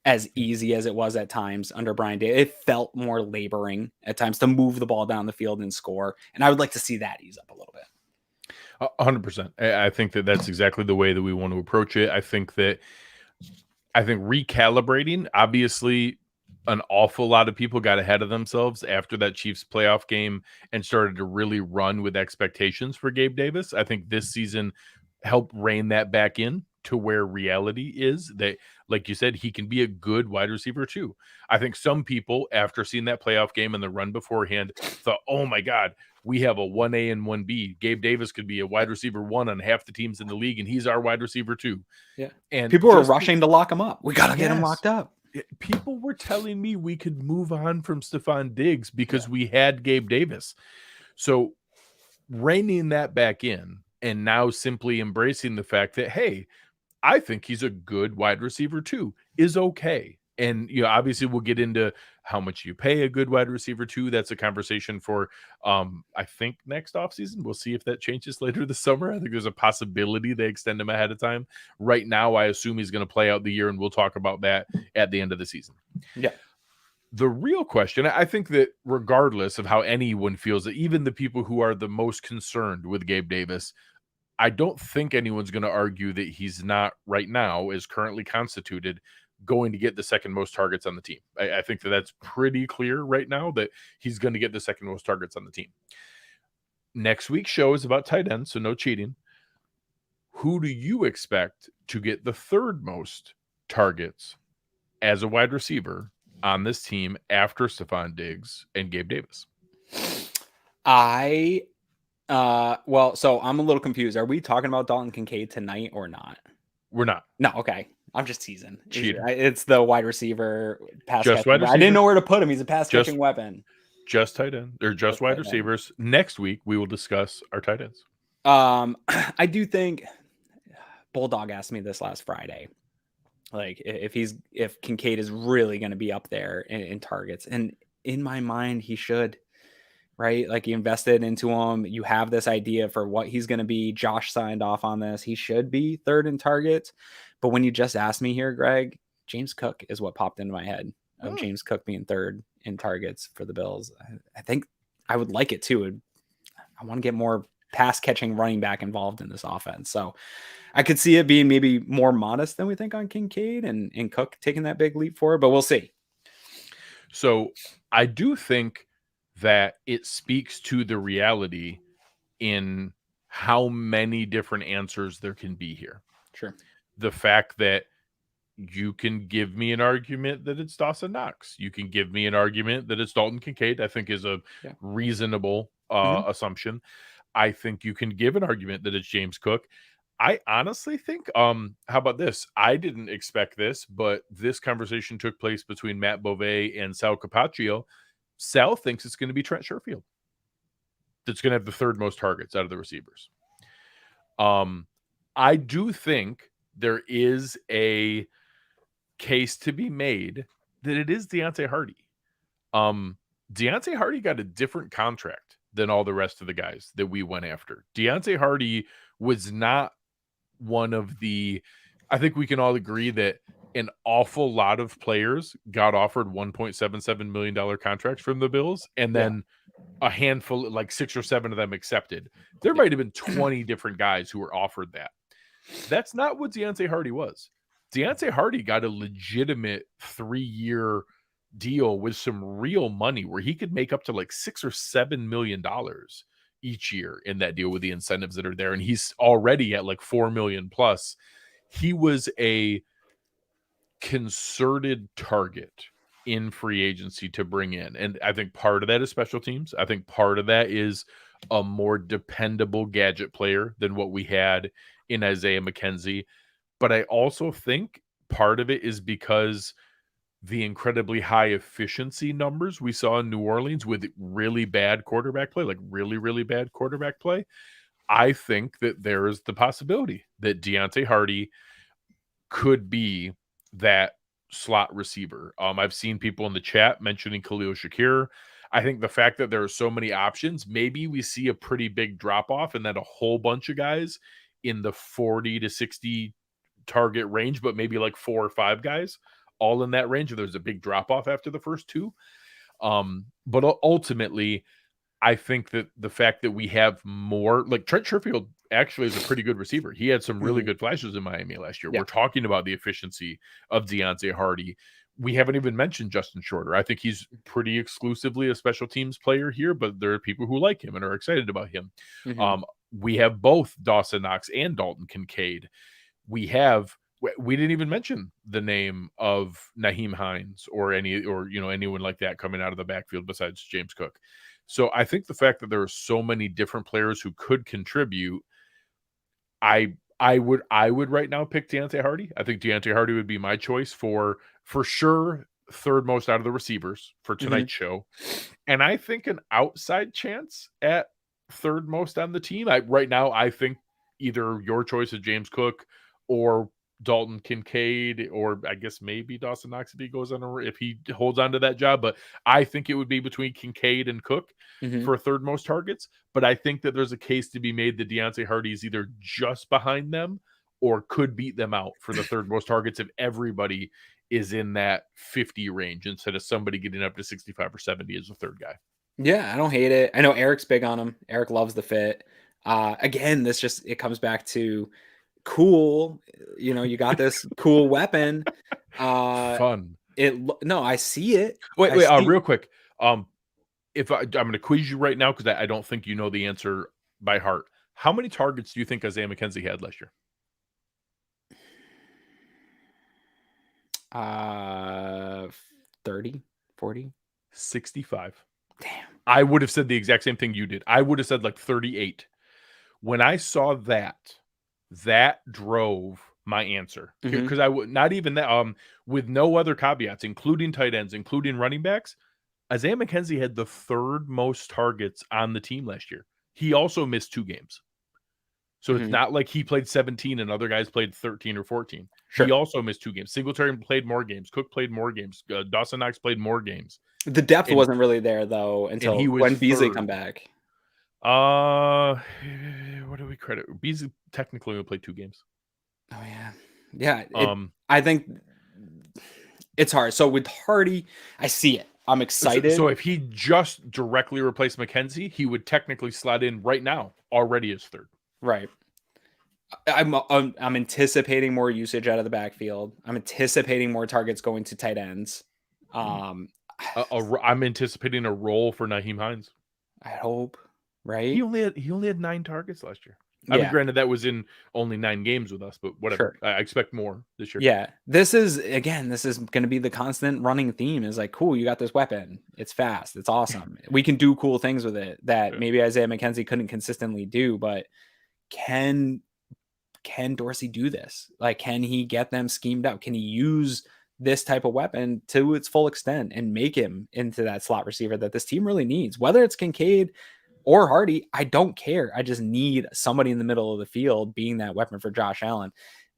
as easy as it was at times under Brian Day. It felt more laboring at times to move the ball down the field and score. And I would like to see that ease up a little bit. 100%. I think that's exactly the way that we want to approach it. I think recalibrating, obviously an awful lot of people got ahead of themselves after that Chiefs playoff game and started to really run with expectations for Gabe Davis. I think this season helped rein that back in to where reality is, that, like you said, he can be a good wide receiver too. I think some people, after seeing that playoff game and the run beforehand, thought, oh my God, we have a 1A and 1B. Gabe Davis could be a wide receiver 1 on half the teams in the league, and he's our wide receiver 2. Yeah. And people were rushing to lock him up. We got to get him locked up. People were telling me we could move on from Stefon Diggs because we had Gabe Davis. So reining that back in and now simply embracing the fact that, hey, I think he's a good wide receiver too, is okay. And, obviously we'll get into how much you pay a good wide receiver too. That's a conversation for, I think, next offseason. We'll see if that changes later this summer. I think there's a possibility they extend him ahead of time. Right now, I assume he's going to play out the year, and we'll talk about that at the end of the season. Yeah. The real question, I think that regardless of how anyone feels, that even the people who are the most concerned with Gabe Davis, I don't think anyone's going to argue that he's not right now, as currently constituted, going to get the second most targets on the team. I think that's pretty clear right now that he's going to get the second most targets on the team. Next week's show is about tight ends, so no cheating. Who do you expect to get the third most targets as a wide receiver on this team after Stefon Diggs and Gabe Davis? So I'm a little confused. Are we talking about Dalton Kincaid tonight or not? We're not. No, okay. I'm just teasing. Cheater. It's the wide receiver pass Just catching. wide receiver? I didn't know where to put him. He's a pass catching weapon. Just tight end. They're just wide receivers. Next week, we will discuss our tight ends. I do think Bulldog asked me this last Friday. Like if Kincaid is really going to be up there in targets, and in my mind, he should, right? Like you invested into him. You have this idea for what he's going to be. Josh signed off on this. He should be third in targets. But when you just asked me here, Greg, James Cook is what popped into my head of James Cook being third in targets for the Bills. I think I would like it too. I want to get more pass catching running back involved in this offense. So I could see it being maybe more modest than we think on Kincaid and Cook taking that big leap forward, but we'll see. So I do think that it speaks to the reality in how many different answers there can be here. Sure. The fact that you can give me an argument that it's Dawson Knox. You can give me an argument that it's Dalton Kincaid, I think is a reasonable assumption. I think you can give an argument that it's James Cook. I honestly think, how about this? I didn't expect this, but this conversation took place between Matt Beauvais and Sal Capaccio. Sal thinks it's going to be Trent Sherfield that's going to have the third most targets out of the receivers. I do think there is a case to be made that it is Deonte Harty. Deonte Harty got a different contract than all the rest of the guys that we went after. Deonte Harty was not one of the, I think we can all agree that an awful lot of players got offered $1.77 million contracts from the Bills, and then a handful, like 6 or 7 of them accepted. There might have been 20 different guys who were offered that. That's not what Deonte Harty was. Deonte Harty got a legitimate 3-year deal with some real money where he could make up to like $6 or $7 million each year in that deal with the incentives that are there. And he's already at like 4 million plus. He was a concerted target in free agency to bring in. And I think part of that is special teams. I think part of that is a more dependable gadget player than what we had in Isaiah McKenzie. But I also think part of it is because the incredibly high efficiency numbers we saw in New Orleans with really bad quarterback play, like really, really bad quarterback play. I think that there is the possibility that Deonte Harty could be that slot receiver. I've seen people in the chat mentioning Khalil Shakir. I think the fact that there are so many options, maybe we see a pretty big drop off and then a whole bunch of guys in the 40 to 60 target range, but maybe like 4 or 5 guys all in that range. There's a big drop off after the first 2. But ultimately, I think that the fact that we have more, like Trent Sherfield actually is a pretty good receiver. He had some really good flashes in Miami last year. We're talking about the efficiency of Deonte Harty. We haven't even mentioned Justin Shorter. I think he's pretty exclusively a special teams player here, but there are people who like him and are excited about him. We have both Dawson Knox and Dalton Kincaid. We didn't even mention the name of Nyheim Hines or anyone like that coming out of the backfield besides James Cook. So I think the fact that there are so many different players who could contribute, I would right now pick Deonte Harty. I think Deonte Harty would be my choice for sure, third most out of the receivers for tonight's show. And I think an outside chance at third most on the team. Right now, I think either your choice of James Cook or Dalton Kincaid, or I guess maybe Dawson Knox if he holds on to that job. But I think it would be between Kincaid and Cook for third most targets. But I think that there's a case to be made that Deonte Harty is either just behind them or could beat them out for the third most targets if everybody is in that 50 range instead of somebody getting up to 65 or 70 as a third guy. Yeah, I don't hate it. I know Eric's big on him. Eric loves the fit. Again, it comes back to cool. You got this cool weapon. Fun. I see it. Wait, real quick. If I'm going to quiz you right now because I don't think you know the answer by heart. How many targets do you think Isaiah McKenzie had last year? 30, 40, 65. Damn. I would have said the exact same thing you did. I would have said like 38. When I saw that drove my answer because I would not even that with no other caveats, including tight ends, including running backs. Isaiah McKenzie had the third most targets on the team last year. He also missed 2 games. So it's not like he played 17 and other guys played 13 or 14. Sure. He also missed 2 games. Singletary played more games. Cook played more games. Dawson Knox played more games. The depth wasn't really there, though, until he was when Beasley third. come back. What do we credit? Beasley technically only played 2 games. Oh, yeah. Yeah. I think it's hard. So with Harty, I see it. I'm excited. So if he just directly replaced McKenzie, he would technically slot in right now, already as third. Right. I'm anticipating more usage out of the backfield. I'm anticipating more targets going to tight ends. I'm anticipating a role for Nyheim Hines. I hope, right? He only had 9 targets last year. I mean, granted, that was in only 9 games with us, but whatever. Sure. I expect more this year. Yeah. This is going to be the constant running theme is like, cool, you got this weapon. It's fast. It's awesome. We can do cool things with it that maybe Isaiah McKenzie couldn't consistently do, but can Dorsey do this? Like, can he get them schemed out? Can he use this type of weapon to its full extent and make him into that slot receiver that this team really needs? Whether it's Kincaid or Harty, I don't care. I just need somebody in the middle of the field being that weapon for Josh Allen.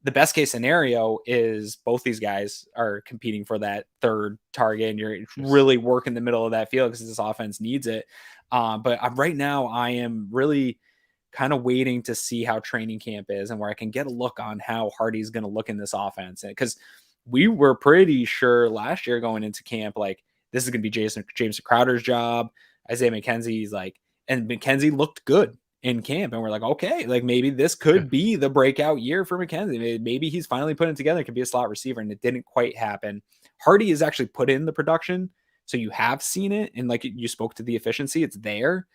The best case scenario is both these guys are competing for that third target and you're really working the middle of that field because this offense needs it. But right now I am really kind of waiting to see how training camp is and where I can get a look on how Hardy's going to look in this offense. Because we were pretty sure last year going into camp, like this is going to be Jameson Crowder's job. Isaiah McKenzie's and McKenzie looked good in camp. And we're like, okay, like maybe this could be the breakout year for McKenzie. Maybe he's finally putting it together. It could be a slot receiver, and it didn't quite happen. Hardy has actually put in the production. So you have seen it. And like you spoke to the efficiency, it's there.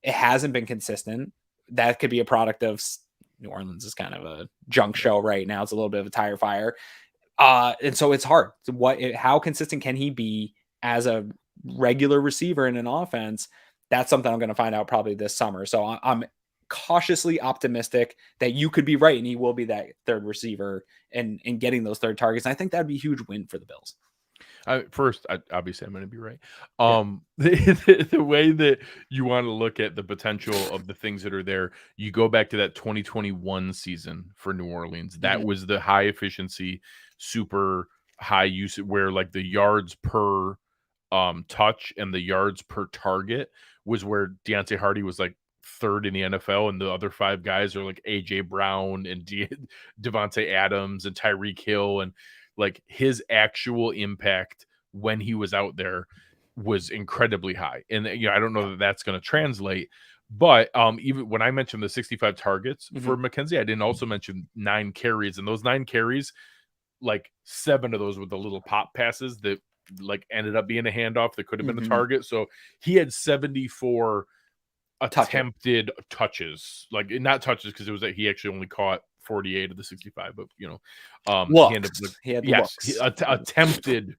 It hasn't been consistent. That could be a product of New Orleans is kind of a junk show right now. It's a little bit of a tire fire. And so it's hard. So how consistent can he be as a regular receiver in an offense? That's something I'm going to find out probably this summer. So I'm cautiously optimistic that you could be right and he will be that third receiver and getting those third targets. And I think that'd be a huge win for the Bills. First, obviously, I'm going to be right. The way that you want to look at the potential of the things that are there, you go back to that 2021 season for New Orleans. That was the high efficiency, super high use where like the yards per touch and the yards per target was where Deonte Harty was like third in the NFL, and the other 5 guys are like AJ Brown and Devontae Adams and Tyreek Hill, and like his actual impact when he was out there was incredibly high. And I don't know that that's going to translate, but even when I mentioned the 65 targets for McKenzie, I didn't also mention 9 carries, and those 9 carries, like 7 of those were the little pop passes that like ended up being a handoff that could have been a target. So he had 74 attempted touches, like not touches because it was that he actually only caught 48 of the 65, but attempted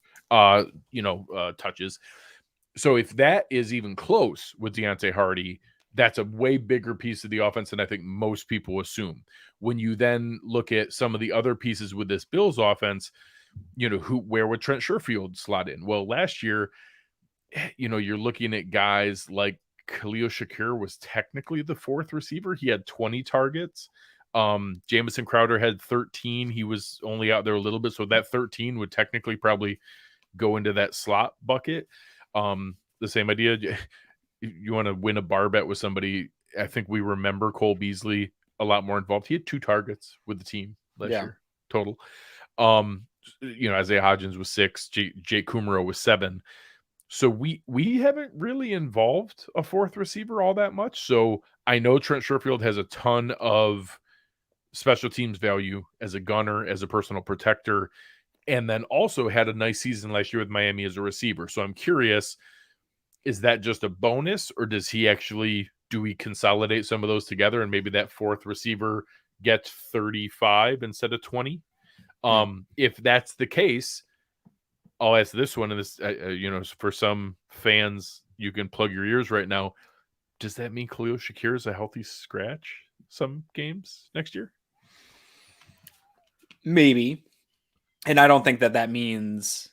touches. So if that is even close with Deonte Harty, that's a way bigger piece of the offense than I think most people assume. When you then look at some of the other pieces with this Bills offense, where would Trent Sherfield slot in? Well, last year, you're looking at guys like Khalil Shakir was technically the 4th receiver. He had 20 targets. Jamison Crowder had 13. He was only out there a little bit. So that 13 would technically probably go into that slot bucket. The same idea. You want to win a bar bet with somebody. I think we remember Cole Beasley a lot more involved. He had 2 targets with the team last year total. Isaiah Hodgins was 6. Jake Kumaro was 7. So we haven't really involved a 4th receiver all that much. So I know Trent Sherfield has a ton of special teams value as a gunner, as a personal protector, and then also had a nice season last year with Miami as a receiver. So I'm curious, is that just a bonus, or do we consolidate some of those together and maybe that 4th receiver gets 35 instead of 20? If that's the case, I'll ask this one, and this, for some fans, you can plug your ears right now. Does that mean Khalil Shakir is a healthy scratch some games next year? Maybe. And I don't think that means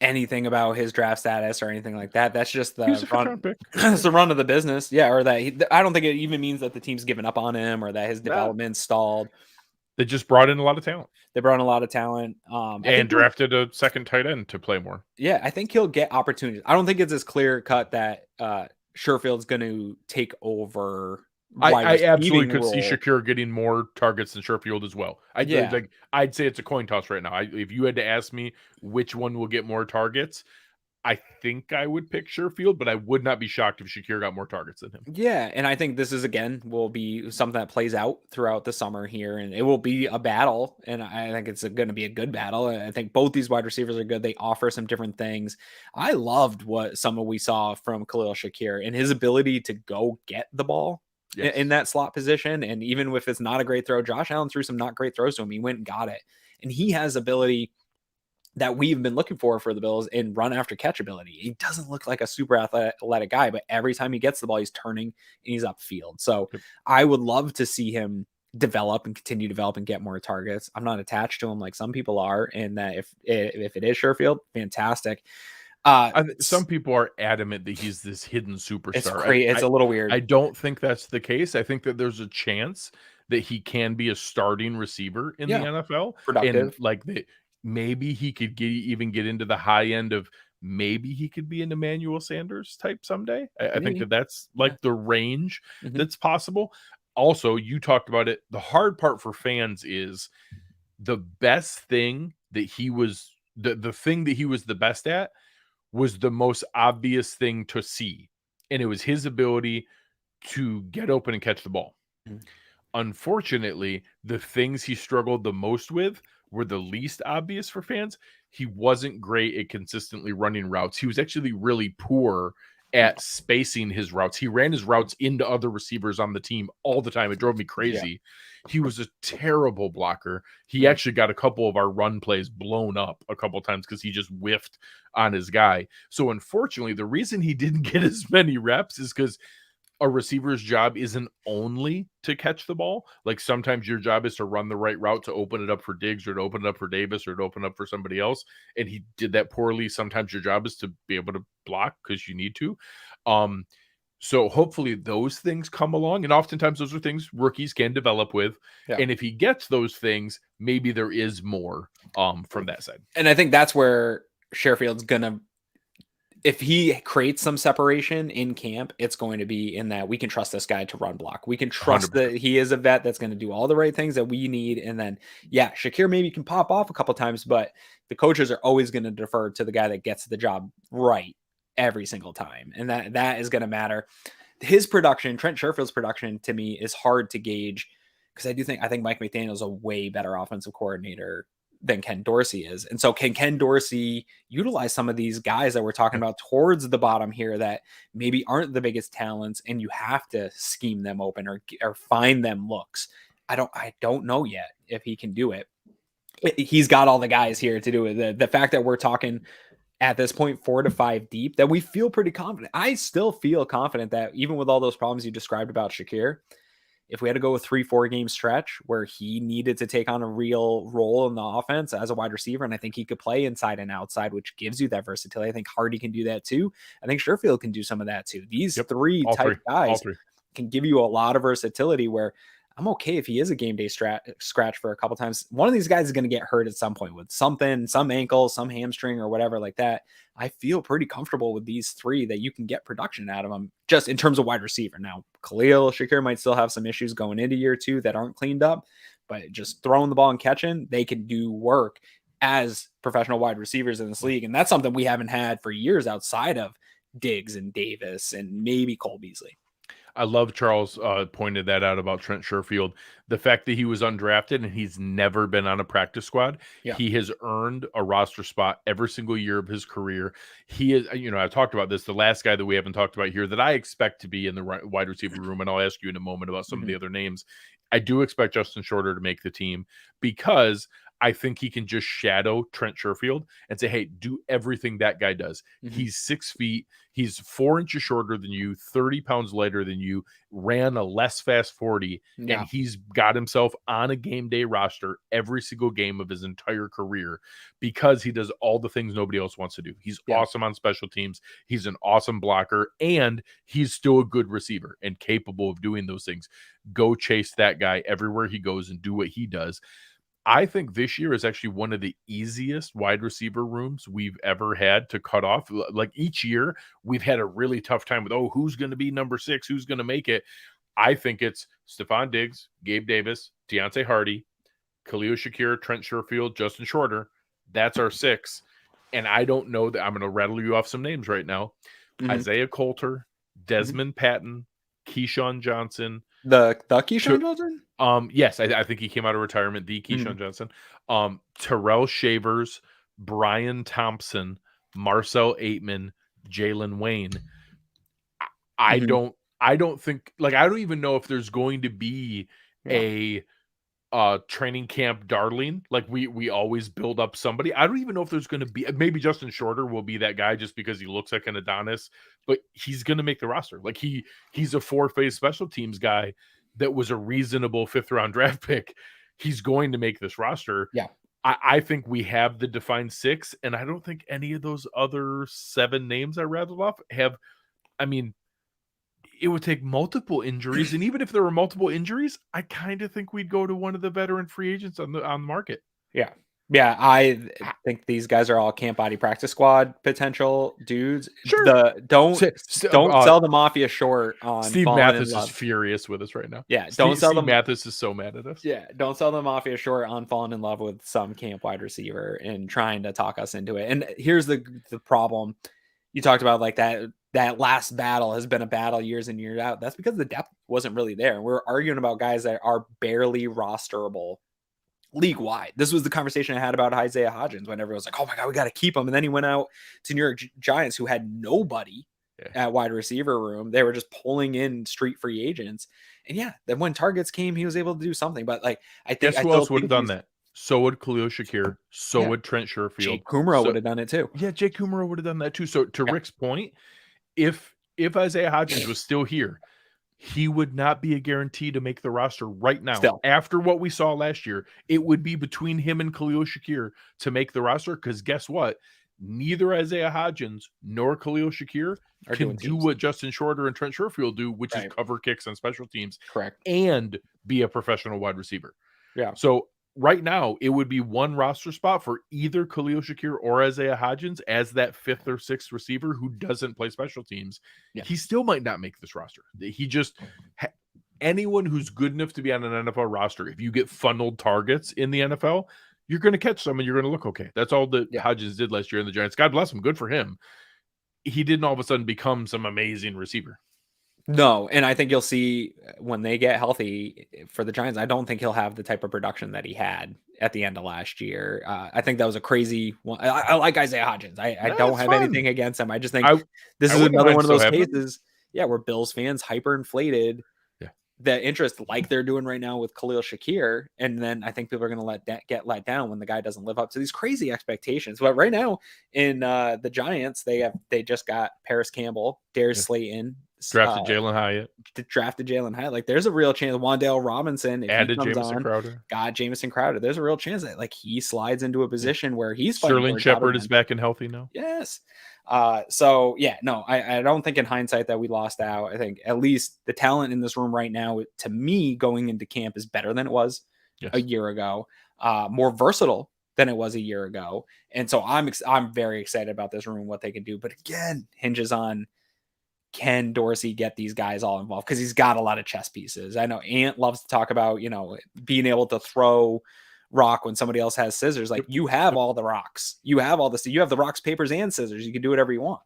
anything about his draft status or anything like that. That's just the He's a run. fifth-round pick. It's the run of the business. Yeah. Or that I don't think it even means that the team's given up on him or that his No. development stalled. They just brought in a lot of talent. They brought in a lot of talent. And drafted a second tight end to play more. Yeah, I think he'll get opportunities. I don't think it's as clear cut that Sherfield's going to take over. I absolutely could role. see Shakir getting more targets than Sherfield as well. I'd say it's a coin toss right now. If you had to ask me which one will get more targets, I think I would pick Sherfield, but I would not be shocked if Shakir got more targets than him. Yeah, and I think this is, again, will be something that plays out throughout the summer here, and it will be a battle, and I think it's going to be a good battle. I think both these wide receivers are good. They offer some different things. I loved what we saw from Khalil Shakir and his ability to go get the ball in that slot position, and even if it's not a great throw, Josh Allen threw some not great throws to him. He went and got it, and he has ability that we've been looking for the Bills in run after catch ability. He doesn't look like a super athletic guy, but every time he gets the ball, he's turning and he's upfield. So I would love to see him develop and continue to develop and get more targets. I'm not attached to him like some people are. And that if it is Sherfield, fantastic. Some people are adamant that he's this hidden superstar. It's great. It's a little weird. I don't think that's the case. I think that there's a chance that he can be a starting receiver in the NFL. Productive. And maybe he could even get into the high end of maybe he could be an Emmanuel Sanders type someday. I think that's like the range that's possible. Also, you talked about it. The hard part for fans is the best thing that he was the thing that he was the best at was the most obvious thing to see. And it was his ability to get open and catch the ball. Unfortunately, the things he struggled the most with were the least obvious for fans. He wasn't great at consistently running routes. He was actually really poor at spacing his routes. He ran his routes into other receivers on the team all the time. It drove me crazy. He was a terrible blocker. He actually got a couple of our run plays blown up a couple of times because he just whiffed on his guy. So unfortunately, the reason he didn't get as many reps is because a receiver's job isn't only to catch the ball. Like sometimes your job is to run the right route to open it up for Diggs or to open it up for Davis or to open up for somebody else. And he did that poorly. Sometimes your job is to be able to block because you need to. So hopefully those things come along. And oftentimes those are things rookies can develop with. Yeah. And if he gets those things, maybe there is more from that side. And I think that's where Sherfield's going to, if he creates some separation in camp, it's going to be in that we can trust this guy to run block. We can trust 100%. That he is a vet that's going to do all the right things that we need. And then, Shakir maybe can pop off a couple times, but the coaches are always going to defer to the guy that gets the job right every single time. And that is going to matter. His production, Trent Sherfield's production, to me is hard to gauge because I think Mike McDaniel's a way better offensive coordinator than Ken Dorsey is. And so can Ken Dorsey utilize some of these guys that we're talking about towards the bottom here that maybe aren't the biggest talents and you have to scheme them open or find them looks? I don't know yet if he can do it. He's got all the guys here to do it. The fact that we're talking at this point 4 to 5 deep, that we feel pretty confident. I still feel confident that even with all those problems you described about Shakir, if we had to go a 3-4 game stretch where he needed to take on a real role in the offense as a wide receiver, and I think he could play inside and outside, which gives you that versatility. I think Harty can do that too. I think Sherfield can do some of that too. These three guys can give you a lot of versatility where I'm okay if he is a game day scratch for a couple times. One of these guys is going to get hurt at some point with something, some ankle, some hamstring or whatever like that. I feel pretty comfortable with these three that you can get production out of them just in terms of wide receiver. Now, Khalil Shakir might still have some issues going into year 2 that aren't cleaned up, but just throwing the ball and catching, they can do work as professional wide receivers in this league. And that's something we haven't had for years outside of Diggs and Davis and maybe Cole Beasley. I love Charles pointed that out about Trent Sherfield. The fact that he was undrafted and he's never been on a practice squad. Yeah. He has earned a roster spot every single year of his career. He is, I talked about this, the last guy that we haven't talked about here that I expect to be in the wide receiver room, and I'll ask you in a moment about some of the other names. I do expect Justin Shorter to make the team because I think he can just shadow Trent Sherfield and say, hey, do everything that guy does. Mhm. He's 6 feet. He's 4 inches shorter than you, 30 pounds lighter than you, ran a less fast 40, Yeah. and he's got himself on a game day roster every single game of his entire career because he does all the things nobody else wants to do. He's awesome on special teams. He's an awesome blocker, and he's still a good receiver and capable of doing those things. Go chase that guy everywhere he goes and do what he does. I think this year is actually one of the easiest wide receiver rooms we've ever had to cut off. Like each year, we've had a really tough time with, who's going to be number 6? Who's going to make it? I think it's Stefon Diggs, Gabe Davis, Deonte Harty, Khalil Shakir, Trent Sherfield, Justin Shorter. That's our 6. And I don't know that I'm going to rattle you off some names right now. Mhm. Isaiah Coulter, Desmond Patton, Keyshawn Johnson. The Keyshawn Johnson? Yes, I think he came out of retirement, the Keyshawn Johnson. Terrell Shavers, Brian Thompson, Marcel Aitman, Jalen Wayne. I don't think, like, I don't even know if there's going to be a training camp darling. Like we always build up somebody. I don't even know if there's going to be, maybe Justin Shorter will be that guy just because he looks like an Adonis, but he's going to make the roster. Like he's a 4-phase special teams guy that was a reasonable 5th round draft pick. He's going to make this roster. Yeah. I think we have the defined 6, and I don't think any of those other 7 names I rattled off have, I mean, it would take multiple injuries, and even if there were multiple injuries, I kind of think we'd go to one of the veteran free agents on the market. Yeah, I think these guys are all camp body practice squad potential dudes. Sure. Don't sell the Mafia short on Steve Mathis is furious with us right now. Yeah, Steve Mathis is so mad at us. Yeah, don't sell the Mafia short on falling in love with some camp wide receiver and trying to talk us into it. And here's the problem. You talked about like that last battle has been a battle years in, years out. That's because the depth wasn't really there. We're arguing about guys that are barely rosterable league-wide. This was the conversation I had about Isaiah Hodgins when everyone was like, oh my God, we got to keep him. And then he went out to New York Giants, who had nobody at wide receiver room. They were just pulling in street free agents. And then when targets came, he was able to do something. But like, I think who else would have done that? So would Khalil Shakir. So would Trent Sherfield. Jake Kumro would have done it too. Yeah, Jake Kumro would have done that too. So to Rick's point, if Isaiah Hodgins was still here, he would not be a guarantee to make the roster right now. Still. After what we saw last year, it would be between him and Khalil Shakir to make the roster, because guess what? Neither Isaiah Hodgins nor Khalil Shakir can do what Justin Shorter and Trent Sherfield do, which is cover kicks on special teams. Correct. And be a professional wide receiver. Yeah. So right now, it would be one roster spot for either Khalil Shakir or Isaiah Hodgins as that 5th or 6th receiver who doesn't play special teams. Yeah. He still might not make this roster. He just anyone who's good enough to be on an NFL roster, if you get funneled targets in the NFL, you're going to catch some and you're going to look okay. That's all that Hodgins did last year in the Giants. God bless him. Good for him. He didn't all of a sudden become some amazing receiver. No, and I think you'll see when they get healthy for the Giants, I don't think he'll have the type of production that he had at the end of last year. I think that was a crazy one. I like Isaiah Hodgins. I don't have anything against him. I just think this is another one of those cases, where Bills fans hyperinflated the interest like they're doing right now with Khalil Shakir. And then I think people are going to get let down when the guy doesn't live up to these crazy expectations. But right now in the Giants, they just got Paris Campbell, Darius Slayton, drafted Jalen Hyatt. Like there's a real chance. Wan'Dale Robinson added Jamison Crowder. Got Jamison Crowder. There's a real chance that like he slides into a position where he's Sterling Shepard is back and healthy now. Yes. I don't think in hindsight that we lost out. I think at least the talent in this room right now, to me, going into camp is better than it was a year ago. More versatile than it was a year ago. And so I'm very excited about this room, what they can do. But again, hinges on, can Dorsey get these guys all involved? Because he's got a lot of chess pieces. I know Ant loves to talk about, being able to throw rock when somebody else has scissors. Like you have all the rocks. You have all this. You have the rocks, papers, and scissors. You can do whatever you want.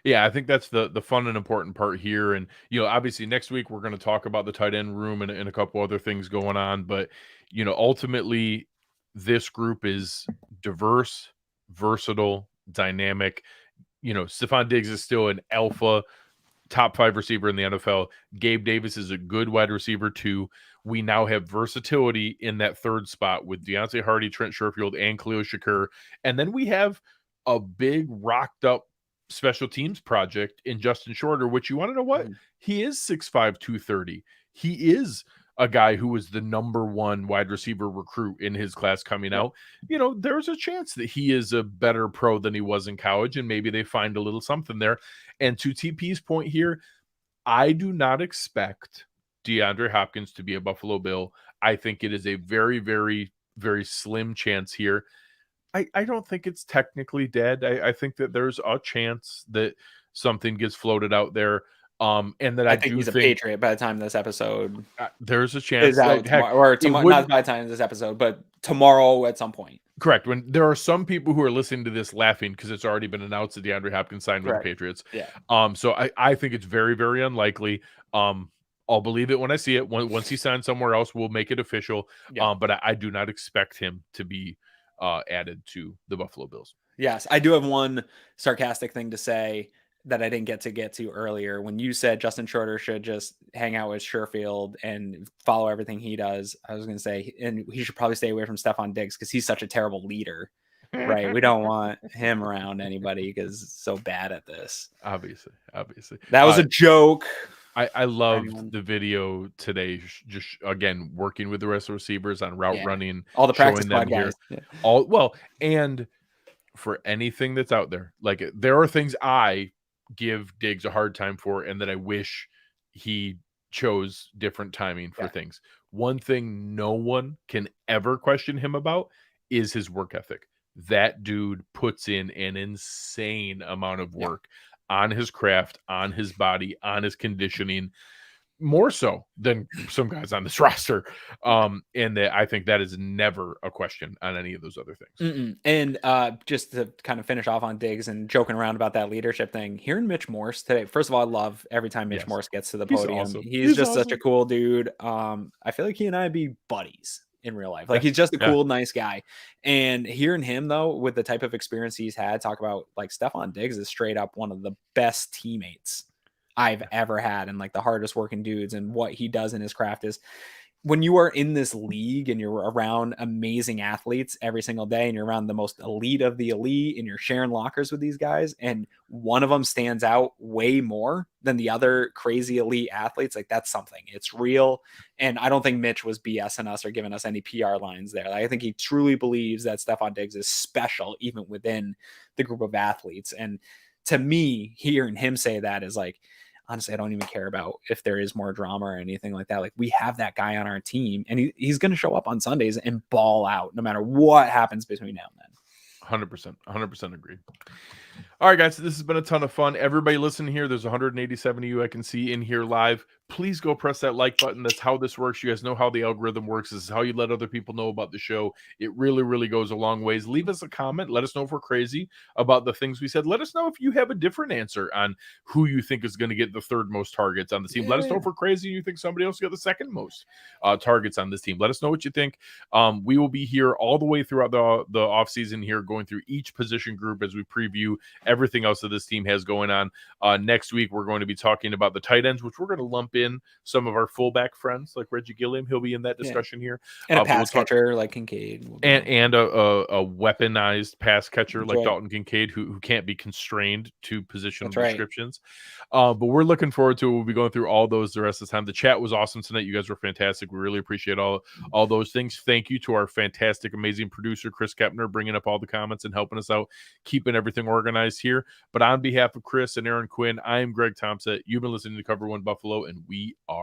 Yeah, I think that's the fun and important part here. And, obviously next week we're going to talk about the tight end room and a couple other things going on. But, ultimately this group is diverse, versatile, dynamic. Stefon Diggs is still an alpha top 5 receiver in the NFL. Gabe Davis is a good wide receiver too. we now have versatility in that third spot with Deonte Harty, Trent Sherfield, and Khalil Shakir. And then we have a big rocked up special teams project in Justin Shorter, which you want to know what? He is 6'5", 230. He is a guy who was the number one wide receiver recruit in his class coming out. You know, there's a chance that he is a better pro than he was in college, and maybe they find a little something there. And to TP's point here, I do not expect DeAndre Hopkins to be a Buffalo Bill. I think it is a very, very, very slim chance here. I don't think it's technically dead. I think that there's a chance that something gets floated out there. And that I think do he's a think Patriot by the time this episode there's a chance is out tomorrow, not by the time of this episode, but tomorrow at some point. Correct. When there are some people who are listening to this laughing because it's already been announced that DeAndre Hopkins signed with the Patriots. Yeah. So I think it's very, very unlikely. I'll believe it when I see it. Once he signs somewhere else, we'll make it official. Yeah. But I do not expect him to be added to the Buffalo Bills. Yes, I do have one sarcastic thing to say that I didn't get to earlier. When you said Justin Shorter should just hang out with Sherfield and follow everything he does, I was going to say, and he should probably stay away from Stefon Diggs because he's such a terrible leader, right? We don't want him around anybody because he's so bad at this. Obviously. That was a joke. I loved the video today, just again working with the rest of the receivers on route running, all the practice squad guys. And for anything that's out there, like there are things I give Diggs a hard time for, and that I wish he chose different timing for things. One thing no one can ever question him about is his work ethic. That dude puts in an insane amount of work on his craft, on his body, on his conditioning, more so than some guys on this roster. And that I think that is never a question on any of those other things. And just to kind of finish off on Diggs and joking around about that leadership thing, hearing Mitch Morse today, first of all, I love every time Mitch Morse gets to the podium. Awesome. He's just awesome. Such a cool dude. I feel like he and I would be buddies in real life. Like he's just a cool, nice guy. And hearing him though, with the type of experience he's had, talk about like Stefon Diggs is straight up one of the best teammates I've ever had, and like the hardest working dudes, and what he does in his craft is when you are in this league and you're around amazing athletes every single day and you're around the most elite of the elite and you're sharing lockers with these guys and one of them stands out way more than the other crazy elite athletes, like that's something. It's real. And I don't think Mitch was BSing us or giving us any PR lines there. Like, I think he truly believes that Stefon Diggs is special even within the group of athletes. And to me, hearing him say that is like, honestly, I don't even care about if there is more drama or anything like that. Like we have that guy on our team and he's going to show up on Sundays and ball out no matter what happens between now and then. 100% agree. All right, guys, this has been a ton of fun. Everybody listening here, there's 187 of you I can see in here live. Please go press that like button. That's how this works. You guys know how the algorithm works. This is how you let other people know about the show. It really, really goes a long ways. Leave us a comment. Let us know if we're crazy about the things we said. Let us know if you have a different answer on who you think is going to get the third most targets on the team. Let us know if we're crazy and you think somebody else got the second most targets on this team. Let us know what you think. We will be here all the way throughout the offseason here, going through each position group as we preview everything else that this team has going on. Next week, we're going to be talking about the tight ends, which we're going to lump in some of our fullback friends like Reggie Gilliam. He'll be in that discussion here. And a pass catcher like Kincaid. And a weaponized pass catcher like Dalton Kincaid, who can't be constrained to positional descriptions. But we're looking forward to it. We'll be going through all those the rest of the time. The chat was awesome tonight. You guys were fantastic. We really appreciate all those things. Thank you to our fantastic, amazing producer, Chris Kepner, bringing up all the comments and helping us out, keeping everything organized here. But on behalf of Chris and Aaron Quinn, I am Greg Tompsett. You've been listening to Cover One Buffalo, and we are